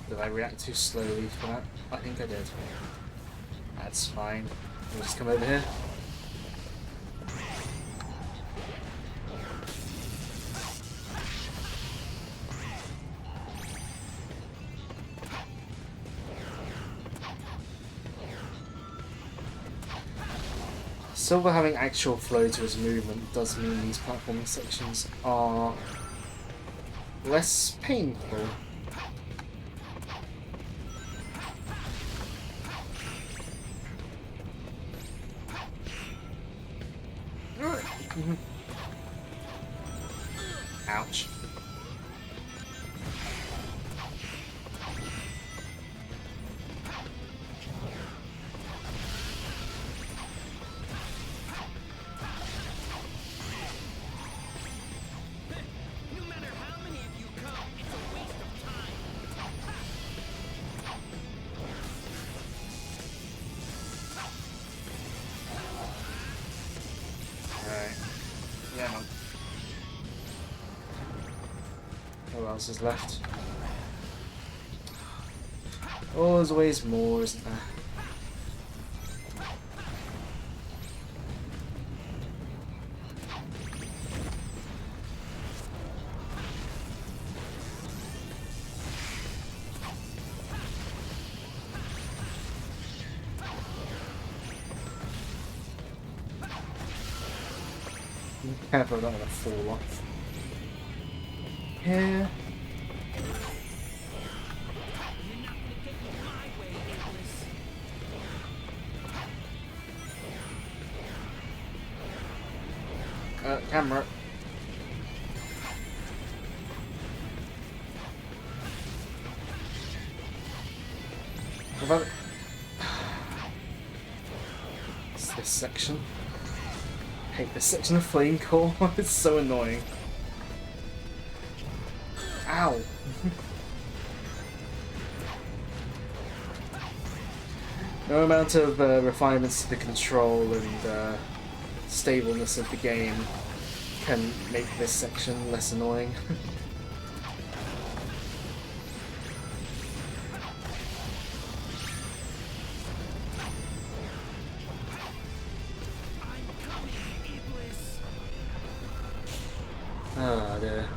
Did I react too slowly for that? I think I did. That's fine. We'll just come over here. Silver having actual flow to his movement does mean these platforming sections are less painful. Ouch. No matter how many of you come, it's a waste of time. Alright. Yeah, man. What else is left? Oh, there's always more, isn't there? Careful, I don't want to fall off. Here. Camera. What about it? It's this section. I hate this section of flame core. It's so annoying. Ow! No amount of refinements to the control and stableness of the game can make this section less annoying. Oh dear.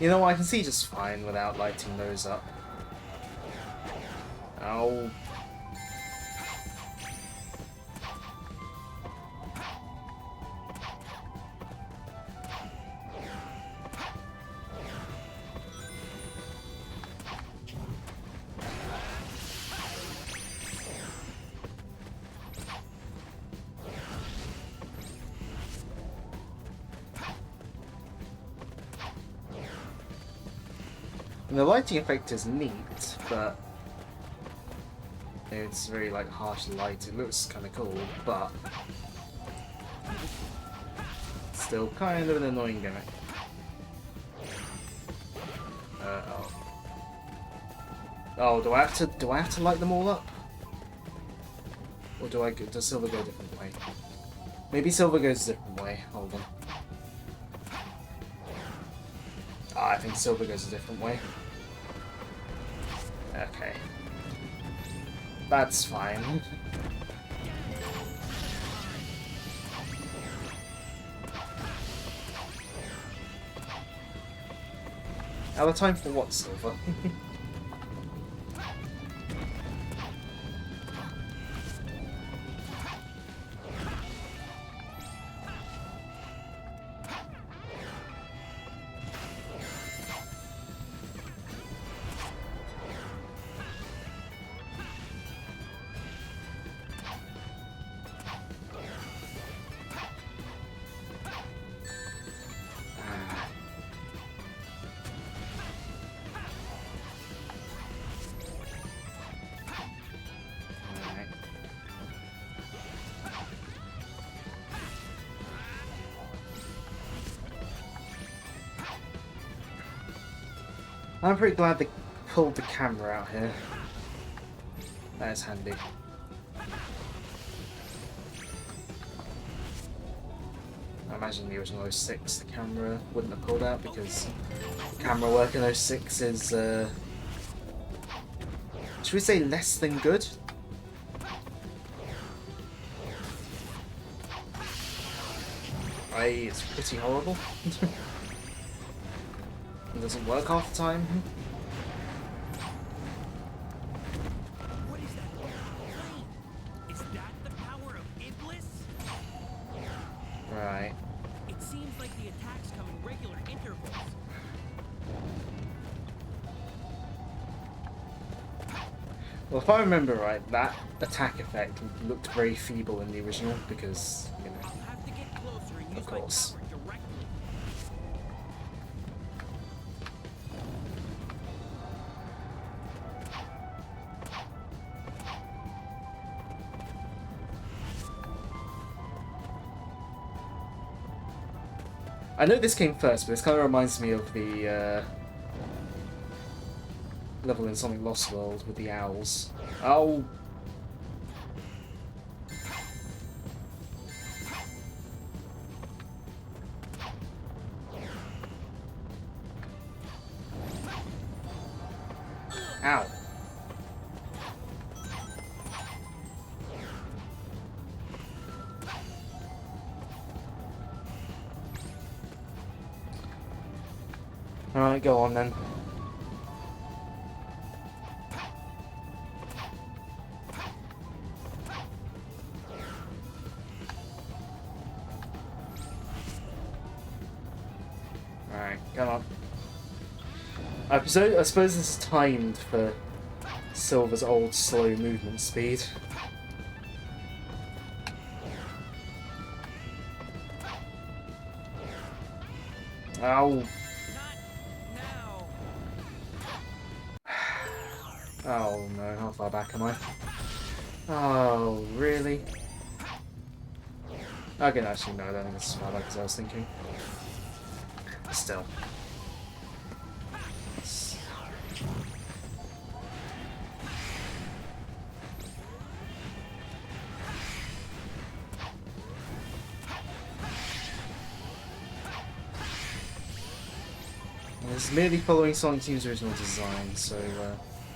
You know, I can see just fine without lighting those up. Ow. And the lighting effect is neat, but it's very like harsh light. It looks kind of cool, but still kind of an annoying gimmick. Oh. Oh, do I have to light them all up, or does Silver go a different way? Maybe Silver goes a different way. Hold on. I think Silver goes a different way. Okay. That's fine. Out of time for what, Silver? I'm pretty glad they pulled the camera out here. That is handy. I imagine the original 06 the camera wouldn't have pulled out because camera work in 06 is, should we say less than good? It's pretty horrible. It doesn't work half the time. What is that? Flame! Is that the power of Iblis? Right. It seems like the attacks come in regular intervals. Well, if I remember right, that attack effect looked very feeble in the original because, you know, I'll have to get closer and use of course. my power directly. I know this came first, but this kind of reminds me of the level in Sonic Lost World with the owls. Oh! Ow. Alright, go on then. Alright, come on. I suppose this is timed for Silver's old slow movement speed. Ow. Not now. Oh no, how far back am I? Oh, really? Okay, actually no, I don't think it's as far back as I was thinking. Still. It's merely following Sonic Team's original design, so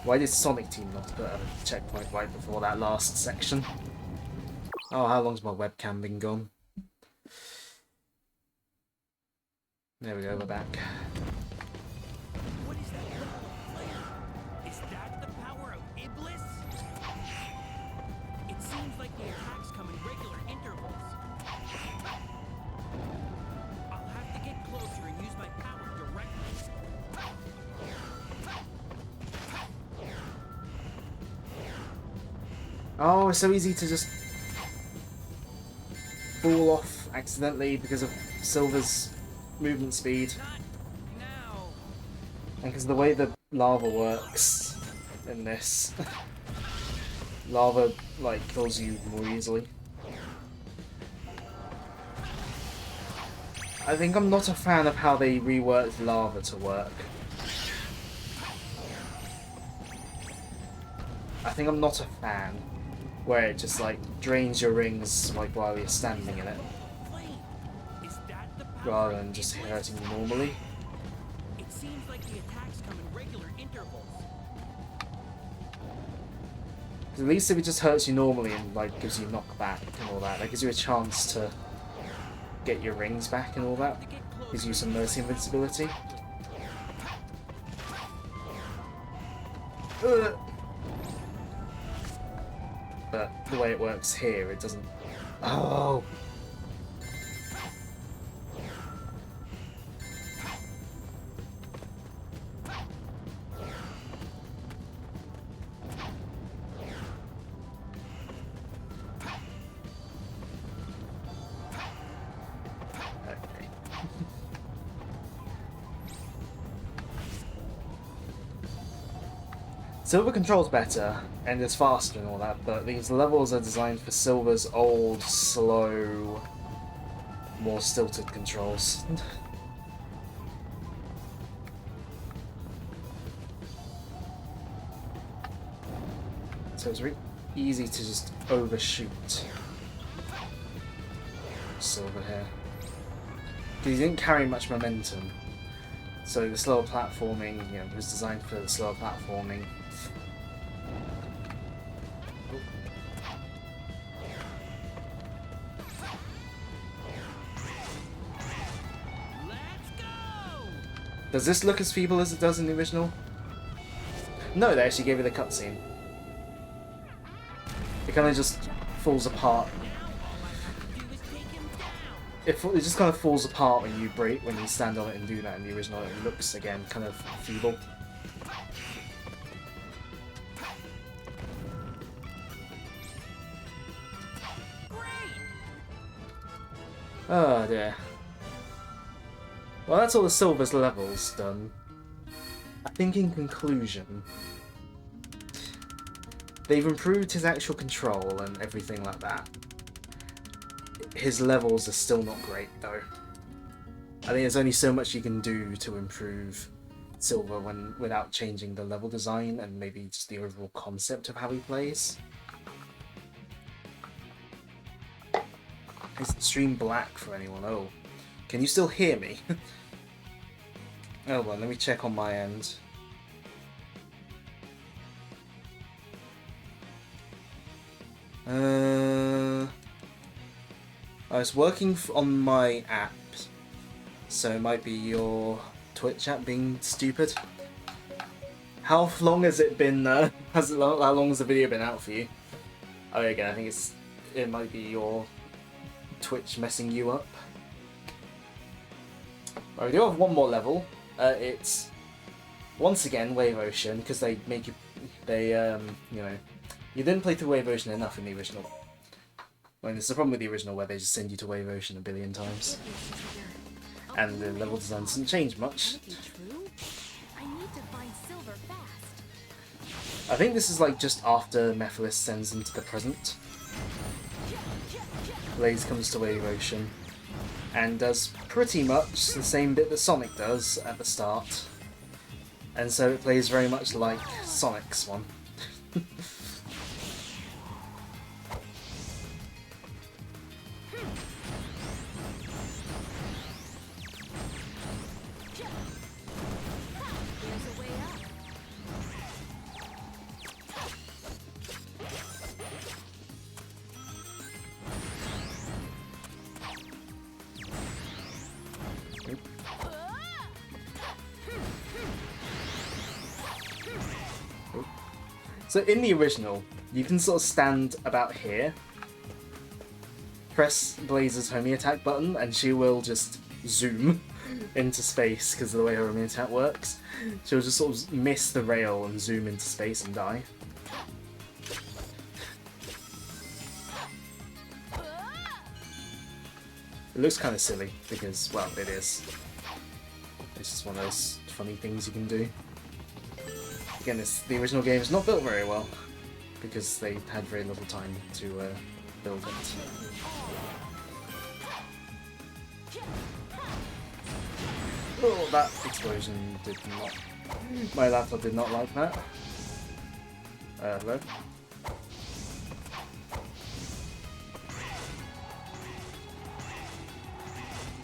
why did Sonic Team not put a checkpoint right before that last section? Oh, how long's my webcam been gone? There we go, we're back. What is that level of flare? Is that the power of Iblis? It seems like the attacks come in regular intervals. I'll have to get closer and use my power directly. Oh, it's so easy to just fall off accidentally because of Silver's movement speed. Not now. And because the way the lava works in this, lava, like, kills you more easily. I think I'm not a fan of how they reworked lava to work. I think I'm not a fan where it just, like, drains your rings, like, while you're standing in it, Flame. Is that the power rather of than just Iblis? hurting you normally. It seems like the attacks come in regular intervals. 'Cause at least if it just hurts you normally and, like, gives you knockback and all that, that gives you a chance to get your rings back and all that. To get closer Gives you and some use my mercy power invincibility. directly. Ugh. But the way it works here, it doesn't... Oh! Okay. Silver controls better, and is faster and all that, but these levels are designed for Silver's old, slow, more stilted controls. So it's really easy to just overshoot Silver here. Because he didn't carry much momentum. So the slower platforming, you know, was designed for the slower platforming. Let's go! Does this look as feeble as it does in the original? No, they actually gave it a cutscene. It kind of just falls apart. Now all I have to do is take him down. It just kind of falls apart when you stand on it and do that in the original. It looks again kind of feeble. Oh dear. Well, that's all the Silver's levels done. I think in conclusion, they've improved his actual control and everything like that. His levels are still not great though. I think there's only so much you can do to improve Silver without changing the level design and maybe just the overall concept of how he plays. Is the stream black for anyone? Oh. Can you still hear me? Oh well, let me check on my end. I was working on my app, so it might be your Twitch app being stupid. How long has it been? How long has the video been out for you? Oh, again, I think it might be your Twitch messing you up. Right, we do have one more level. It's once again Wave Ocean because they make you, you know, you didn't play through Wave Ocean enough in the original. I mean, it's the problem with the original where they just send you to Wave Ocean a billion times, and the level design doesn't change much. I need to find Silver fast. I think this is like just after Mephiles sends into the present. Blaze comes to Wave Ocean and does pretty much the same bit that Sonic does at the start, and so it plays very much like Sonic's one. There's a way up. So in the original, you can sort of stand about here, press Blaze's homing attack button, and she will just zoom into space because of the way her homing attack works. She'll just sort of miss the rail and zoom into space and die. It looks kind of silly because, well, it is. It's just one of those funny things you can do. Again, the original game is not built very well because they had very little time to build it. Oh, that explosion did not... My laptop did not like that. Hello?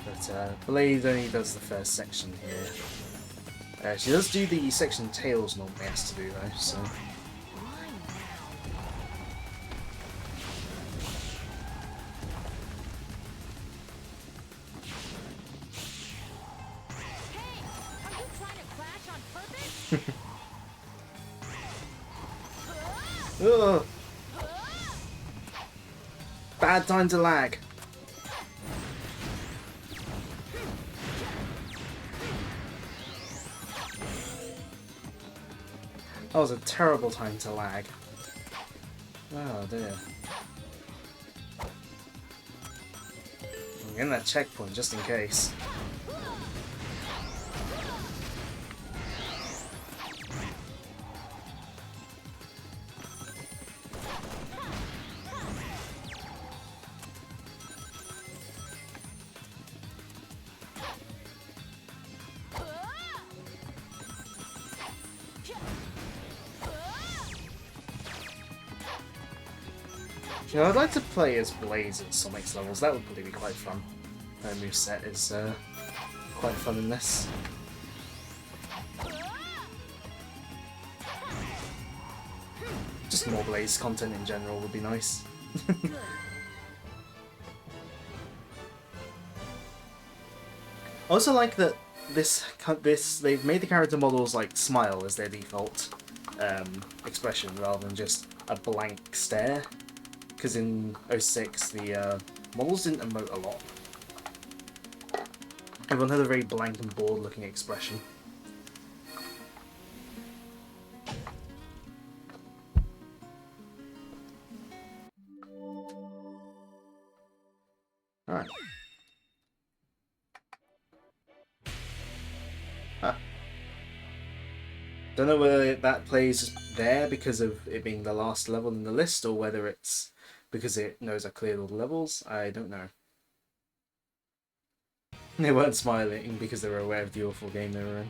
But Blaze only does the first section here. She does do the section Tails normally has to do though, so... Are you trying to crash on purpose? Ugh. Bad time to lag. That was a terrible time to lag. Oh dear. I'm getting that checkpoint just in case. You know, I'd like to play as Blaze at Sonic's levels. That would probably be quite fun. Her moveset is quite fun in this. Just more Blaze content in general would be nice. I also like that they've made the character models like smile as their default expression rather than just a blank stare. Because in 06 the models didn't emote a lot. Everyone had a very blank and bored looking expression. Alright. Don't know whether that plays there because of it being the last level in the list, or whether it's because it knows I cleared all the levels. I don't know. They weren't smiling because they were aware of the awful game they were in.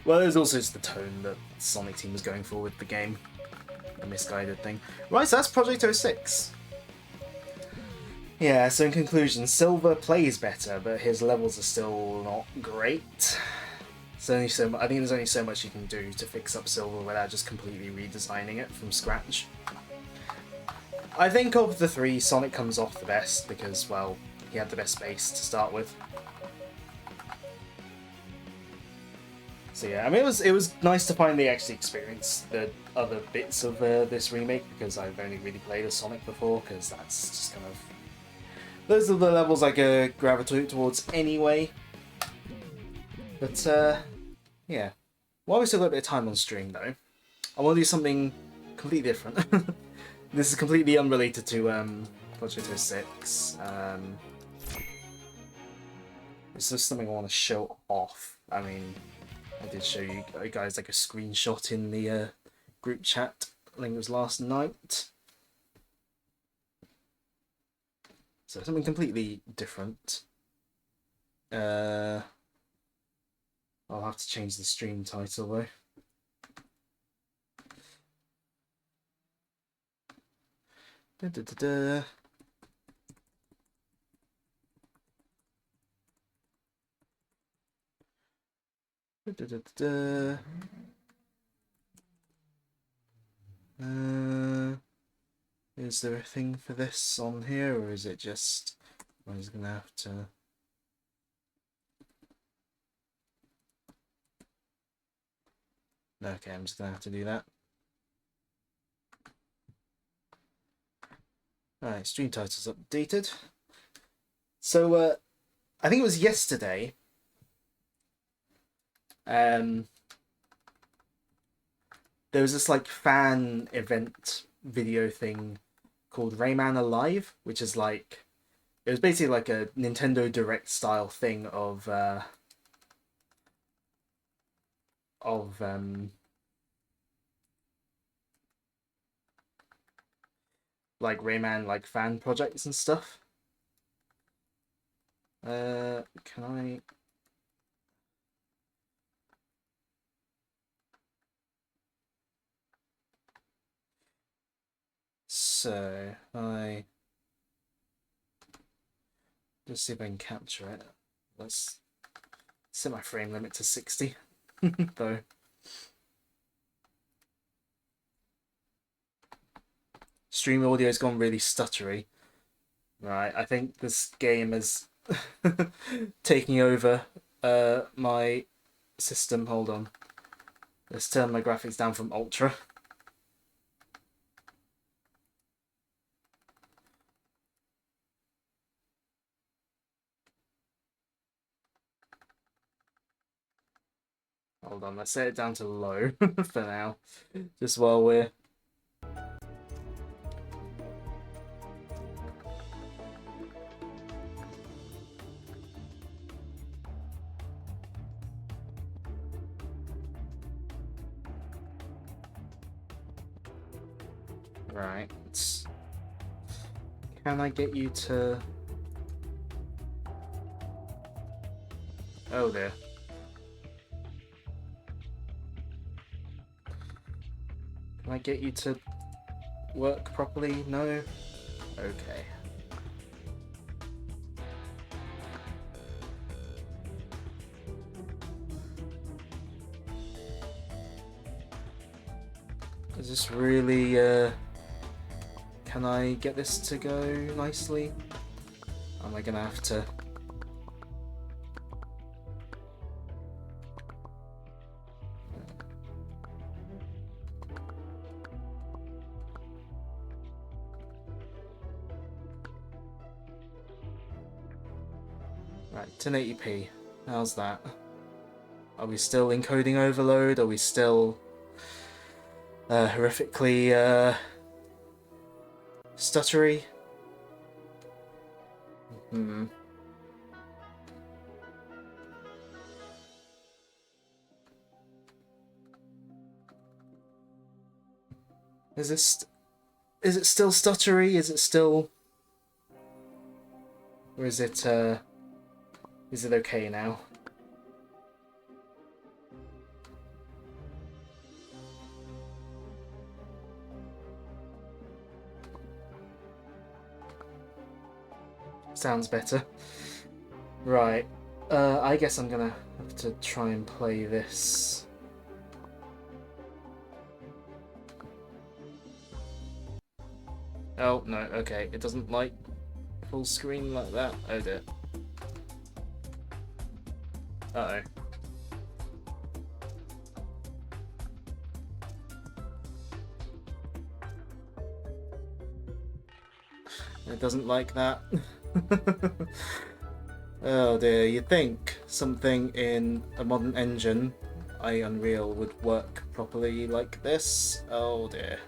Well, there's also just the tone that the Sonic team was going for with the game. A misguided thing. Right, so that's Project 06. Yeah, so in conclusion, Silver plays better, but his levels are still not great. I think there's only so much you can do to fix up Silver without just completely redesigning it from scratch. I think of the three, Sonic comes off the best because, well, he had the best base to start with. So yeah, I mean, it was nice to finally actually experience the other bits of this remake, because I've only really played as Sonic before, because that's just kind of... Those are the levels I gravitate towards anyway. But, yeah. While we still got a bit of time on stream, though, I want to do something completely different. This is completely unrelated to Project 06. It's just something I want to show off. I mean, I did show you guys like a screenshot in the group chat. I think it was last night. So something completely different. I'll have to change the stream title though. Da, da, da, da. Da, da, da, da, da. Is there a thing for this on here, or is it just... I'm just gonna have to... Okay, I'm just gonna have to do that. Alright, stream title's updated. So, I think it was yesterday. There was this like fan event video thing called Rayman Alive, which is like, it was basically like a Nintendo Direct style thing of like Rayman like fan projects and stuff. Can I... So, I just see if I can capture it. Let's set my frame limit to 60, though. Stream audio's gone really stuttery. Right, I think this game is taking over my system. Hold on. Let's turn my graphics down from ultra. Hold on, let's set it down to low for now. Just while we're... Right. Can I get you to... Oh dear. Can I get you to work properly? No? Okay. Is this really, can I get this to go nicely? Am I gonna have to... Right, 1080p. How's that? Are we still encoding overload? Are we still horrifically stuttery? Hmm. Is it still stuttery? Is it still... Or is it okay now? Sounds better. Right. I guess I'm gonna have to try and play this. Oh, no, okay. It doesn't like full screen like that. Oh dear. Uh-oh. It doesn't like that. Oh dear, you'd think something in a modern engine, i.e. Unreal, would work properly like this. Oh dear.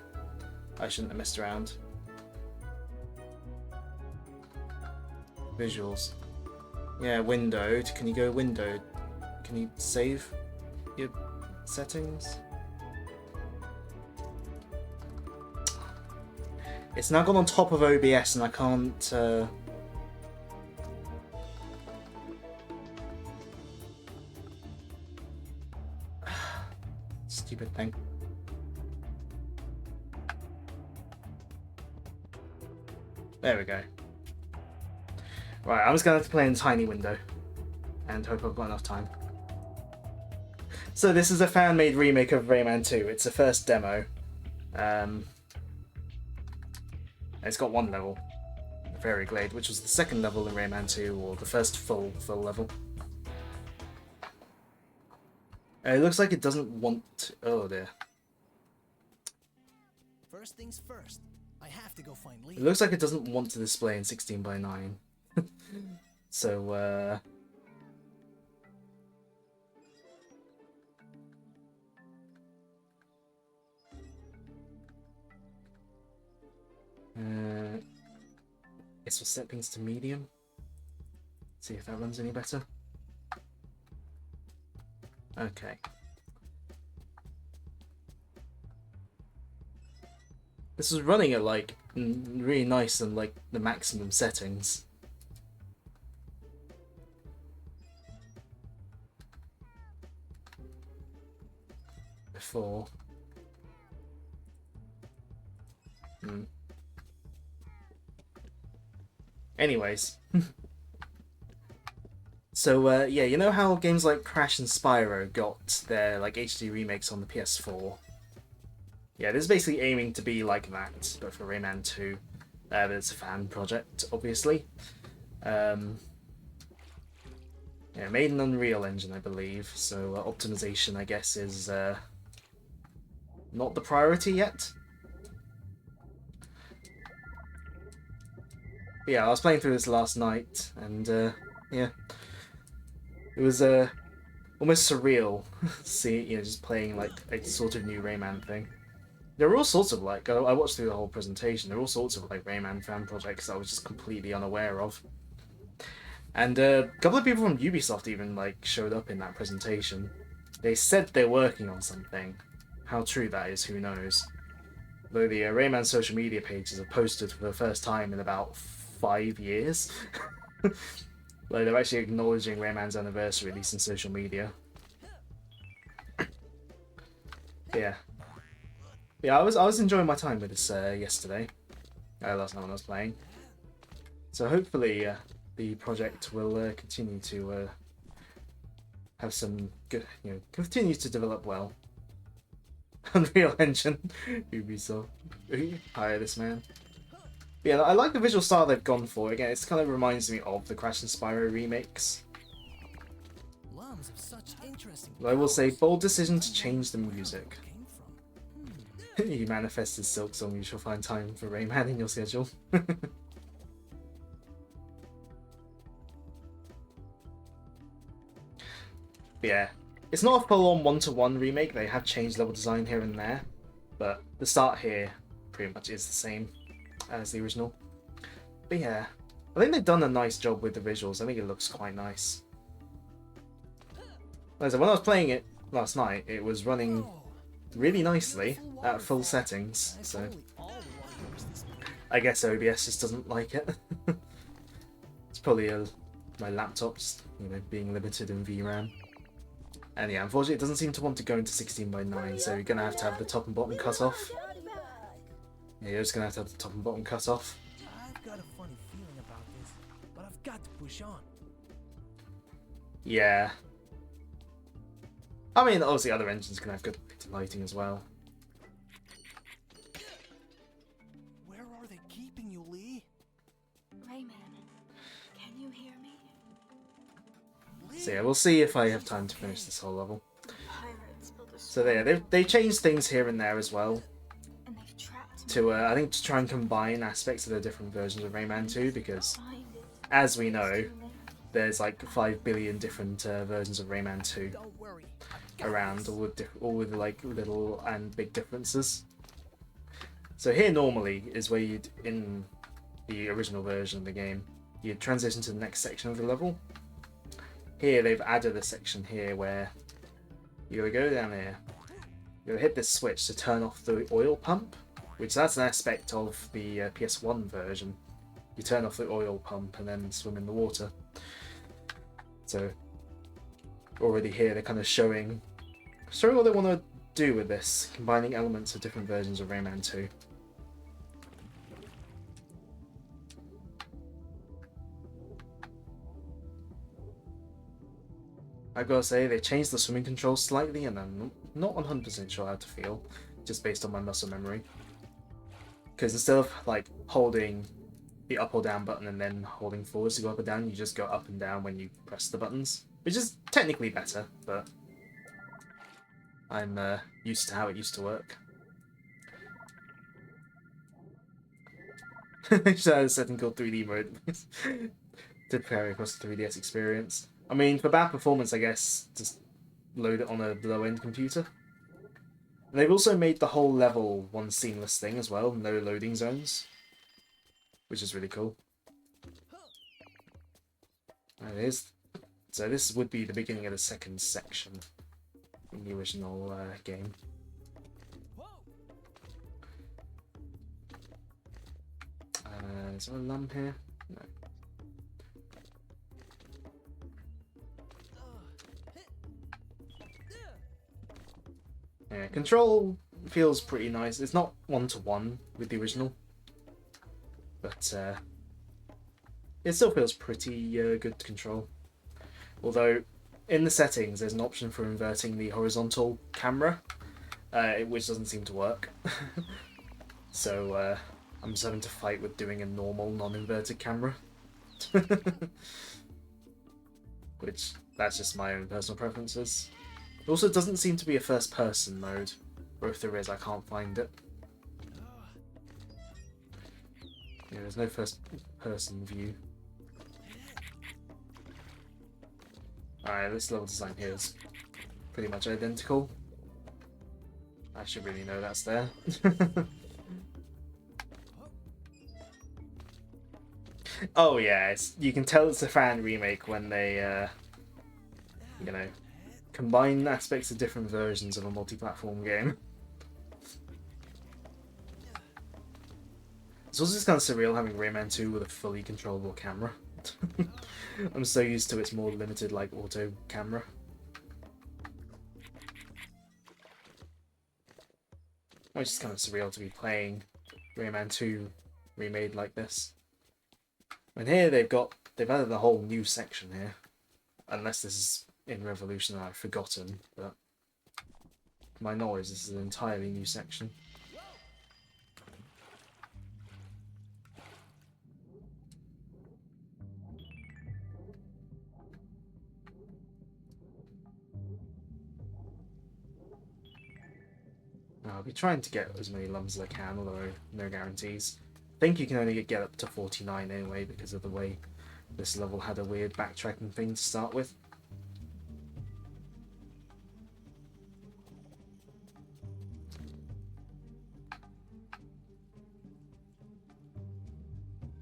I shouldn't have messed around. Visuals. Yeah, window. Can you go window? Can you save your settings? It's now gone on top of OBS and I can't... Stupid thing. There we go. Right, I'm just going to have to play in a tiny window. And hope I've got enough time. So this is a fan-made remake of Rayman 2. It's a first demo. It's got one level. Fairy Glade, which was the second level in Rayman 2, or the first full level. It looks like it doesn't want... Oh dear. First things first. I have to go find Lee. It looks like it doesn't want to display in 16:9. So, guess we'll set things to medium. See if that runs any better. Okay. This is running at like really nice and like the maximum settings. Before. Anyways. So, yeah, you know how games like Crash and Spyro got their like HD remakes on the PS4? Yeah, this is basically aiming to be like that, but for Rayman 2. But it's a fan project, obviously. Yeah, made in Unreal Engine, I believe, so optimization, I guess, is not the priority yet. But yeah, I was playing through this last night, and yeah, it was almost surreal, just playing like a sort of new Rayman thing. There were all sorts of like, I watched through the whole presentation, there were all sorts of like Rayman fan projects I was just completely unaware of. And a couple of people from Ubisoft even like showed up in that presentation. They said they're working on something. How true that is, who knows. Though the Rayman social media pages are posted for the first time in about 5 years. Like they're actually acknowledging Rayman's anniversary, at least in social media. Yeah. Yeah, I was enjoying my time with this yesterday. Last night when I was playing. So hopefully the project will continue to have some good, continue to develop well. Unreal Engine, Ubisoft. Hire this man. But yeah, I like the visual style they've gone for. Again, it kind of reminds me of the Crash and Spyro remakes. Lums of such interesting But I will say, bold decision to change the music. You manifested Silk Song, you shall find time for Rayman in your schedule. Yeah, it's not a full-on one-to-one remake. They have changed level design here and there, but the start here pretty much is the same as the original. But yeah, I think they've done a nice job with the visuals. I think it looks quite nice. Like I said, when I was playing it last night, it was running really nicely at full settings, Nice so only all the warriors this morning. I guess OBS just doesn't like it. It's probably my laptop's being limited in VRAM. And yeah, unfortunately it doesn't seem to want to go into 16:9, so you're going to have the top and bottom cut off. Yeah, you're just going to have the top and bottom cut off. I've got a funny feeling about this, but I've got to push on. Yeah. I mean, obviously other engines can have good lighting as well. Where are they keeping you, Lee? Rayman, can you hear me? So yeah, we'll see if I have time to finish this whole level. Pirates built a So there, they changed things here and there as well and they've trapped me. to I think to try and combine aspects of the different versions of Rayman 2, because Find it. as we know, there's like 5 billion different versions of Rayman 2 Don't worry. I've got around, this. all with like little and big differences. So here normally is where you'd, in the original version of the game, you'd transition to the next section of the level. Here they've added a section here where you gotta go down here, you gotta hit this switch to turn off the oil pump, which that's an aspect of the PS1 version. You turn off the oil pump and then swim in the water. So already here they're kind of showing what they want to do with this, combining elements of different versions of Rayman 2. I've got to say, they changed the swimming controls slightly, and I'm not 100% sure how to feel, just based on my muscle memory. Because instead of like holding the up or down button and then holding forwards to go up or down, you just go up and down when you press the buttons, which is technically better, but I'm used to how it used to work. Should have a setting called 3D mode to carry across the 3DS experience. I mean, for bad performance, I guess just load it on a low-end computer. And they've also made the whole level one seamless thing as well, no loading zones, which is really cool. There it is. So this would be the beginning of the second section in the original game. Is there a lump here? No. Yeah, control feels pretty nice. It's not one-to-one with the original, but it still feels pretty good to control. Although, in the settings, there's an option for inverting the horizontal camera, which doesn't seem to work. So I'm just having to fight with doing a normal, non-inverted camera. Which, that's just my own personal preferences. It also doesn't seem to be a first-person mode, or if there is, I can't find it. Yeah, there's no first-person view. Alright, this level design here is pretty much identical. I should really know that's there. Oh yeah, you can tell it's a fan remake when they, you know, combine aspects of different versions of a multi-platform game. It's also just kind of surreal having Rayman 2 with a fully controllable camera. I'm so used to its more limited, like, auto camera. It's just kind of surreal to be playing Rayman 2 remade like this. And here they've added a whole new section here. Unless this is in Revolution that I've forgotten, but to my knowledge this is an entirely new section. I'll be trying to get as many lumps as I can, although no guarantees. I think you can only get up to 49 anyway because of the way this level had a weird backtracking thing to start with.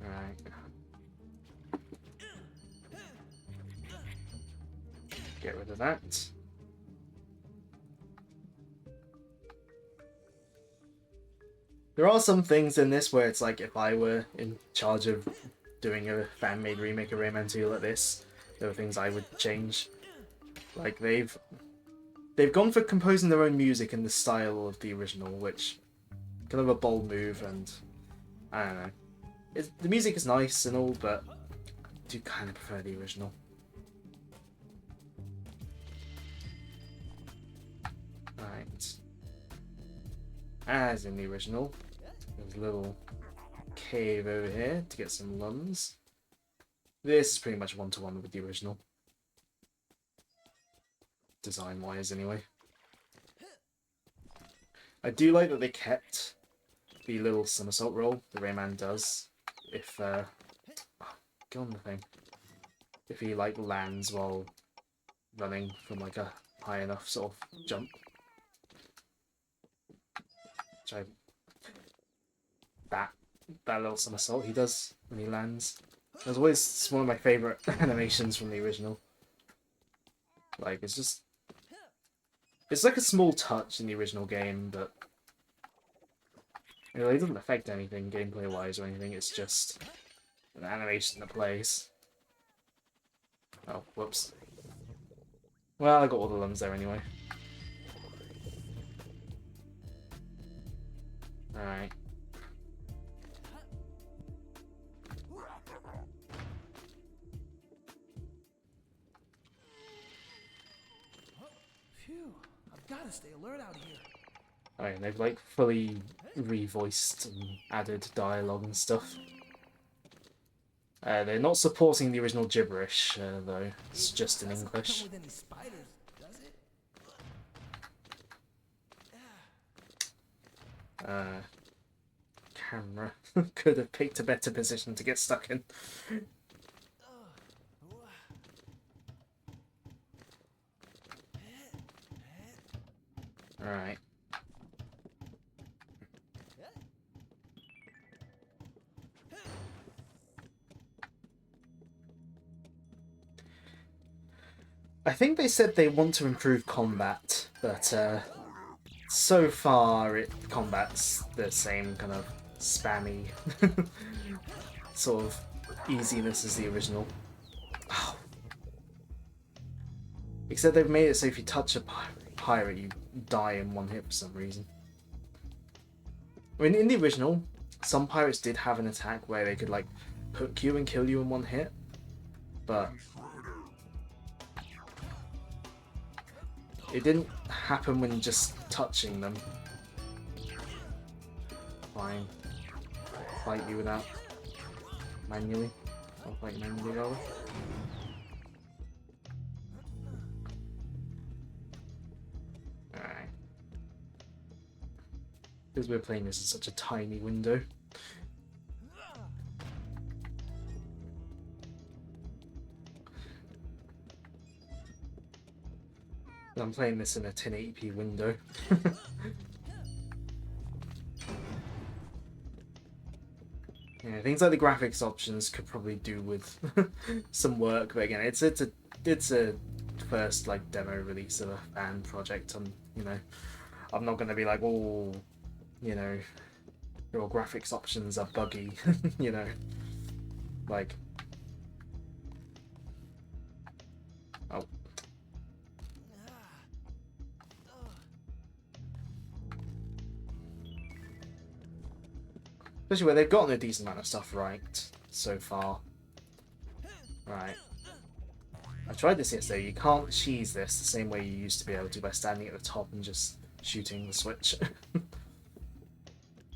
Alright. Get rid of that. There are some things in this where it's like if I were in charge of doing a fan-made remake of Rayman 2 like this, there are things I would change. Like they've gone for composing their own music in the style of the original, which kind of a bold move, and I don't know. The music is nice and all, but I do kind of prefer the original. Right. As in the original, there's a little cave over here to get some lungs. This is pretty much one-to-one with the original. Design-wise, anyway. I do like that they kept the little somersault roll the Rayman does. If, oh, get on the thing. If he, like, lands while running from, like, a high enough sort of jump. Which I... That little somersault he does when he lands. It was always one of my favourite animations from the original. Like, it's just... It's like a small touch in the original game, but... It really doesn't affect anything gameplay-wise or anything, it's just an animation that plays. Oh, whoops. Well, I got all the lungs there anyway. Alright. Phew, I've got to stay alert out here. Alright, they've like fully revoiced and added dialogue and stuff. They're not supporting the original gibberish, though. It's just in English. Doesn't come with any spiders, does it? Camera. Could have picked a better position to get stuck in. Alright. I think they said they want to improve combat, but so far combat's the same kind of spammy sort of easiness as the original. Oh. Except they've made it so if you touch a pirate, you die in one hit for some reason. I mean, in the original, some pirates did have an attack where they could like hook you and kill you in one hit, but it didn't happen when just touching them. Fine. Fight you without manually. I'll fight manually rather. Alright. Because we're playing this in such a tiny window. I'm playing this in a 1080p window. Yeah, things like the graphics options could probably do with some work, but again, it's a first like demo release of a fan project, and you know, I'm not gonna be like, oh, you know, your graphics options are buggy, you know, like, oh. Especially where they've gotten a decent amount of stuff right so far. Right. I tried this yesterday. You can't cheese this the same way you used to be able to by standing at the top and just shooting the switch.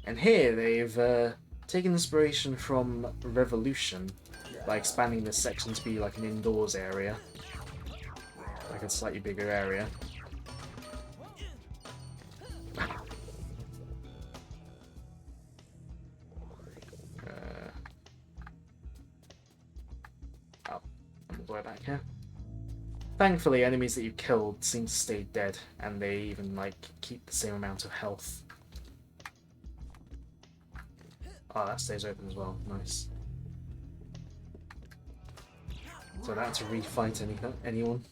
And here they've taken inspiration from Revolution by expanding this section to be like an indoors area. Like a slightly bigger area. Way back here. Thankfully, enemies that you've killed seem to stay dead, and they even like keep the same amount of health. Oh, that stays open as well. Nice. So I don't have to refight anyone.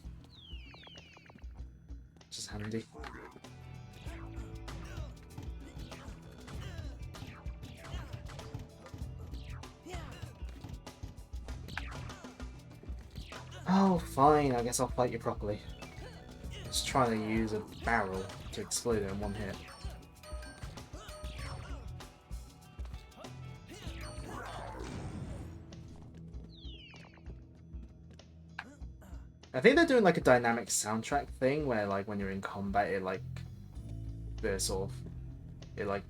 Which is handy. Oh, fine, I guess I'll fight you properly. Just trying to use a barrel to explode it in one hit. I think they're doing like a dynamic soundtrack thing where like when you're in combat it like the sort of it like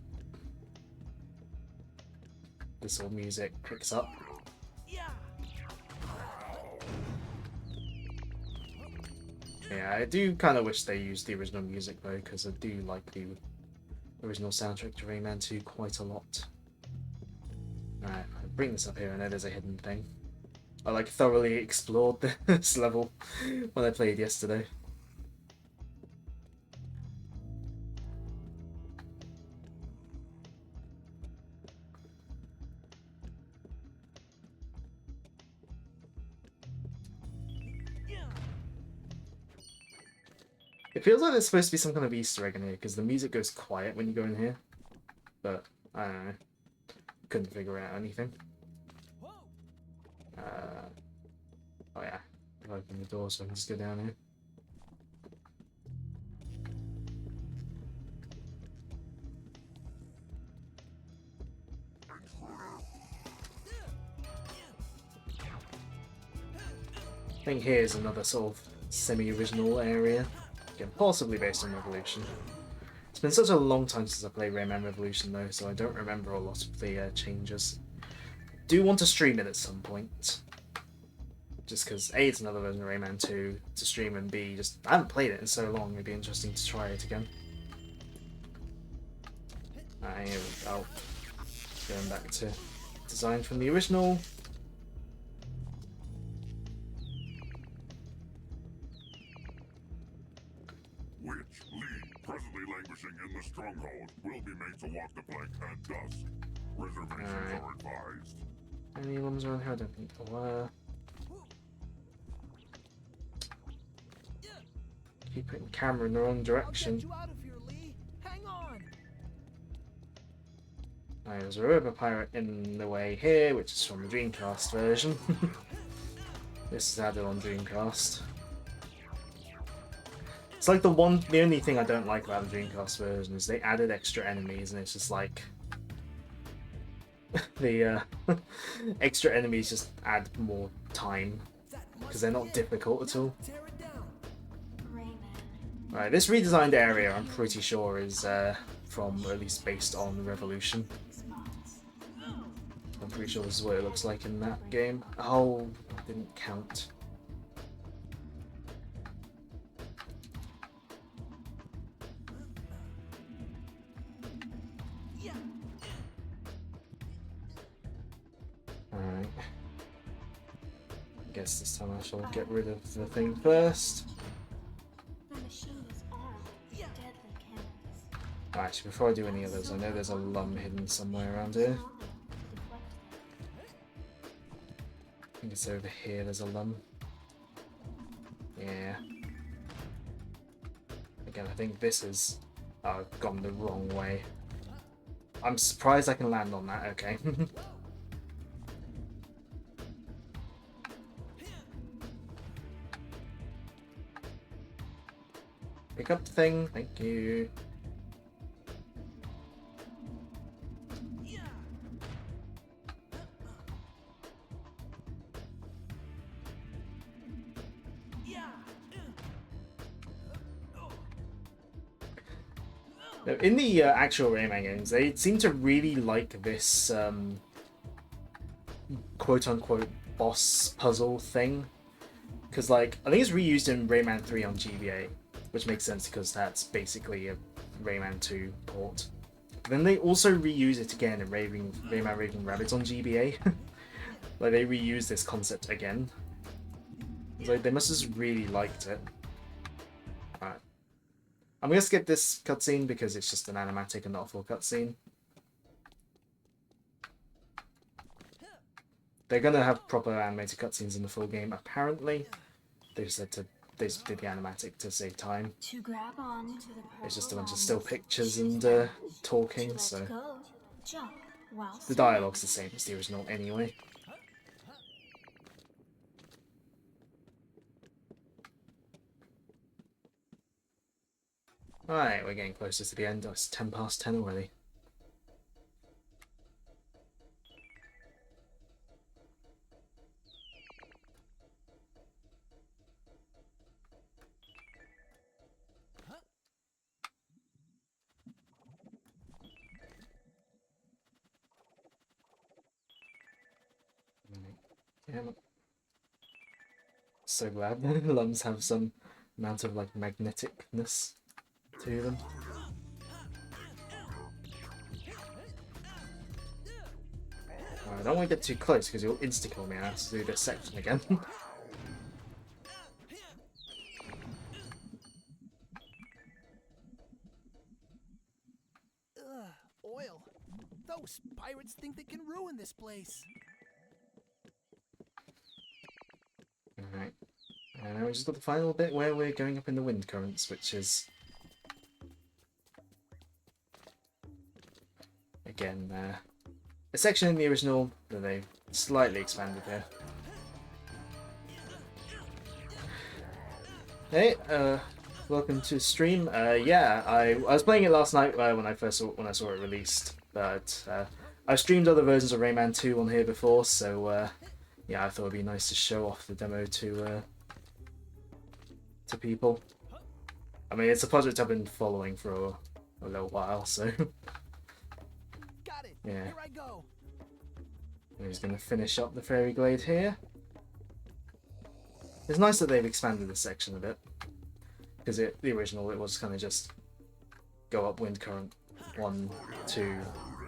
this sort of music picks up. Yeah, I do kind of wish they used the original music though, because I do like the original soundtrack to Rayman 2 quite a lot. Alright, I'll bring this up here. I know there's a hidden thing. I like thoroughly explored this level when I played yesterday. It feels like there's supposed to be some kind of Easter egg in here, because the music goes quiet when you go in here. But, I don't know. Couldn't figure out anything. Oh yeah, I'll open the door so I can just go down here. I think here's another sort of semi-original area. Again, possibly based on Revolution. It's been such a long time since I played Rayman Revolution though, so I don't remember a lot of the changes. Do want to stream it at some point. Just because A, it's another version of Rayman 2 to stream, and B, just I haven't played it in so long, it'd be interesting to try it again. Here we go. Going back to design from the original. Which Lee, presently languishing in the stronghold, will be made to walk the plank at dusk. Reservations are advised. Any ones around here? I don't think there were. Keep putting the camera in the wrong direction. There's a Robo Pirate in the way here, which is from the Dreamcast version. This is added on Dreamcast. It's like the only thing I don't like about the Dreamcast version is they added extra enemies, and it's just like the extra enemies just add more time because they're not difficult at all. Right, this redesigned area I'm pretty sure is from, or at least based on Revolution. I'm pretty sure this is what it looks like in that game. Oh, I didn't count. Alright. I guess this time I shall get rid of the thing first. The machine is armed with deadly cannons. Actually, before I do any of those, I know there's a lum hidden somewhere around here. I think it's over here, there's a lum. Yeah. Again, I think this is... Oh, I've gone the wrong way. I'm surprised I can land on that, okay. Pick up the thing, thank you. Now, in the actual Rayman games, they seem to really like this quote-unquote boss puzzle thing. Because, like, I think it's reused in Rayman 3 on GBA, which makes sense because that's basically a Rayman 2 port. But then they also reuse it again in Rayman Raving Rabbids on GBA. Like, they reuse this concept again. Like, they must have just really liked it. Alright. I'm gonna skip this cutscene because it's just an animatic and not a full cutscene. They're gonna have proper animated cutscenes in the full game, apparently. They just did the animatic to save time. To grab on to the It's just a bunch of still pictures and talking, so jump while the dialogue's the same as the original anyway. Alright, we're getting closer to the end. Oh, it's 10 past 10 already. Yeah. So glad lungs have some amount of like magneticness to them. I don't want to get too close because you'll insta-kill me and I have to do this section again. Ugh, oil. Those pirates think they can ruin this place. Alright. And now we just got the final bit where we're going up in the wind currents, which is... Again, a section in the original that they slightly expanded here. Hey, welcome to the stream. Yeah, I was playing it last night when I saw it released, but I've streamed other versions of Rayman 2 on here before, so yeah, I thought it'd be nice to show off the demo to people. I mean, it's a project I've been following for a little while, so Got it. yeah. Here I go. I'm just going to finish up the Fairy Glade here. It's nice that they've expanded this section a bit, because the original it was kind of just go up wind current 1, 2,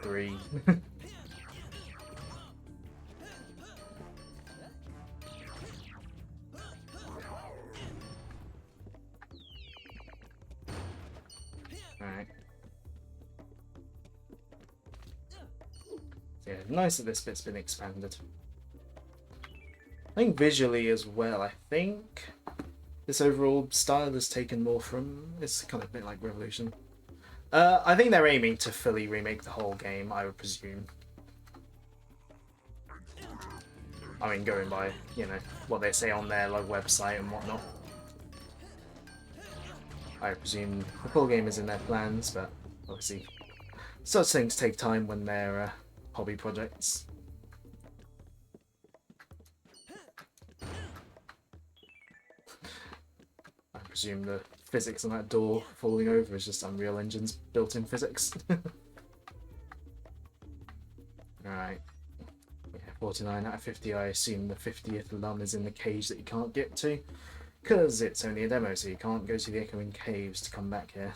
3. Alright. So yeah, nice that this bit's been expanded. I think visually as well, I think this overall style is taken more from... It's kind of a bit like Revolution. I think they're aiming to fully remake the whole game, I would presume. I mean, going by, you know, what they say on their like website and whatnot. I presume the full game is in their plans, but obviously such things take time when they're hobby projects. I presume the physics on that door falling over is just Unreal Engine's built-in physics. Alright. Yeah, 49 out of 50. I assume the 50th lum is in the cage that you can't get to. Because it's only a demo, so you can't go to the Echoing Caves to come back here.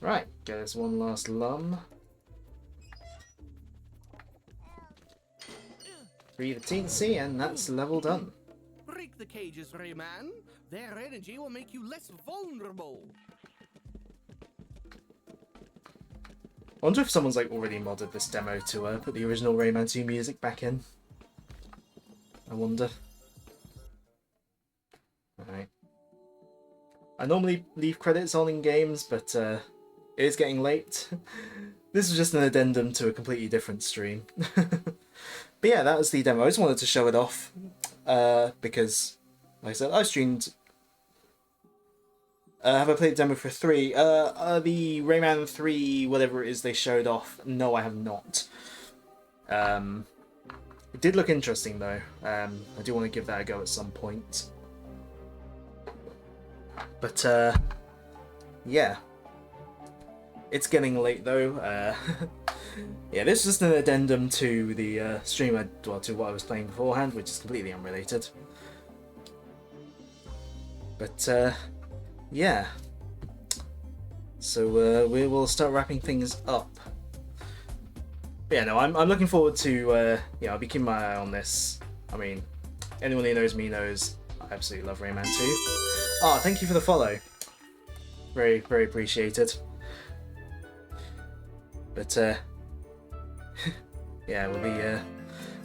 Right, get us one last lum. Free the teensy, and that's level done. Break the cages, Rayman. Their energy will make you less vulnerable. I wonder if someone's like already modded this demo to put the original Rayman 2 music back in. I wonder. Alright. I normally leave credits on in games, but it is getting late. This is just an addendum to a completely different stream. But yeah, that was the demo. I just wanted to show it off because, like I said, I streamed... have I played the demo for 3? The Rayman 3, whatever it is they showed off, no I have not. It did look interesting though. I do want to give that a go at some point. But yeah. It's getting late though. Yeah, this is just an addendum to the stream, well, to what I was playing beforehand, which is completely unrelated. But yeah. So we will start wrapping things up. But yeah, no, I'm looking forward to, yeah, I'll be keeping my eye on this. I mean, anyone who knows me knows I absolutely love Rayman 2. Ah, thank you for the follow. Very, very appreciated. But, yeah, we'll be,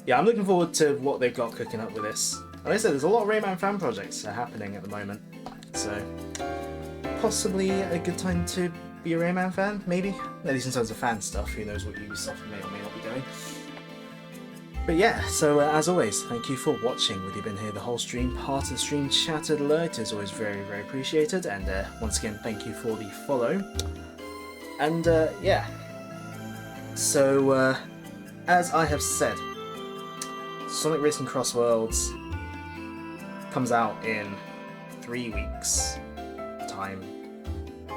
yeah, I'm looking forward to what they've got cooking up with this. Like I said, there's a lot of Rayman fan projects happening at the moment. So, possibly a good time to be a Rayman fan, maybe? At least in terms of fan stuff, who knows what Ubisoft may or may not be doing. But yeah, so as always, thank you for watching. Whether you've been here the whole stream, part of the stream chatted alert is always very, very appreciated. And once again, thank you for the follow. And yeah, so as I have said, Sonic Racing Cross Worlds comes out in 3 weeks' time.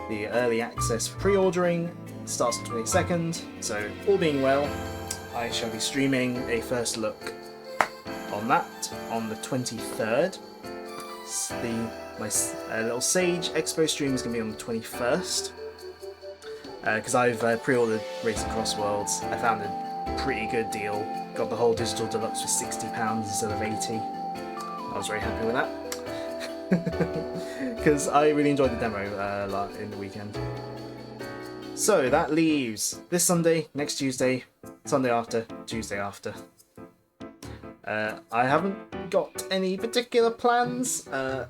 The early access for pre-ordering starts on the 22nd, so all being well, I shall be streaming a first look on that on the 23rd. My little Sage Expo stream is going to be on the 21st. Because I've pre-ordered Racing Cross Worlds. I found a pretty good deal. Got the whole digital deluxe for £60 instead of 80. I was very happy with that. Because I really enjoyed the demo in the weekend. So that leaves this Sunday, next Tuesday, Sunday after, Tuesday after. I haven't got any particular plans. I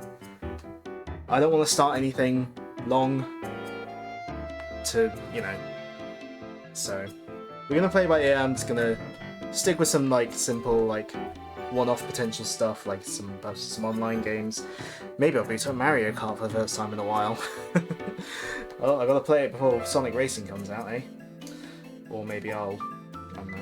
don't want to start anything long to, so we're going to play by ear. I'm just going to stick with some simple one-off potential stuff, like some online games. Maybe I'll boot up Mario Kart for the first time in a while. Well, I gotta play it before Sonic Racing comes out, eh? Or maybe I don't know,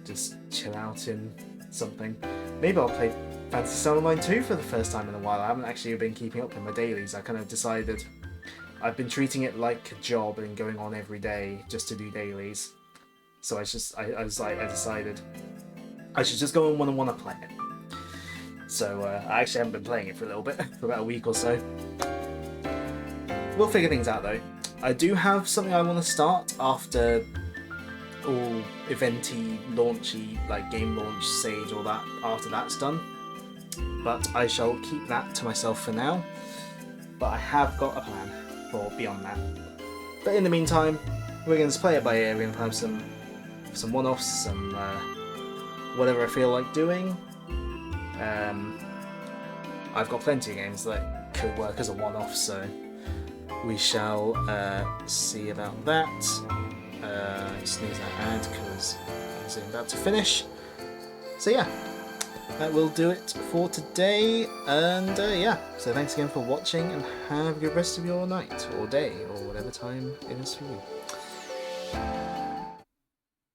just chill out in something. Maybe I'll play Fantasy Star Online 2 for the first time in a while. I haven't actually been keeping up with my dailies. I kind of decided I've been treating it like a job and going on every day just to do dailies. So I decided I should just go on when I want to play it. So I actually haven't been playing it for a little bit, for about a week or so. We'll figure things out though. I do have something I want to start after all eventy, launchy, game launch, Sage, all that, after that's done. But I shall keep that to myself for now. But I have got a plan for beyond that. But in the meantime, we're going to play it by ear. We're going to have some one-offs, some whatever I feel like doing. I've got plenty of games that could work as a one-off, so we shall see about that. Just need that ad because I'm about to finish. So yeah, that will do it for today. And yeah, so thanks again for watching, and have a good rest of your night or day or whatever time it is for you.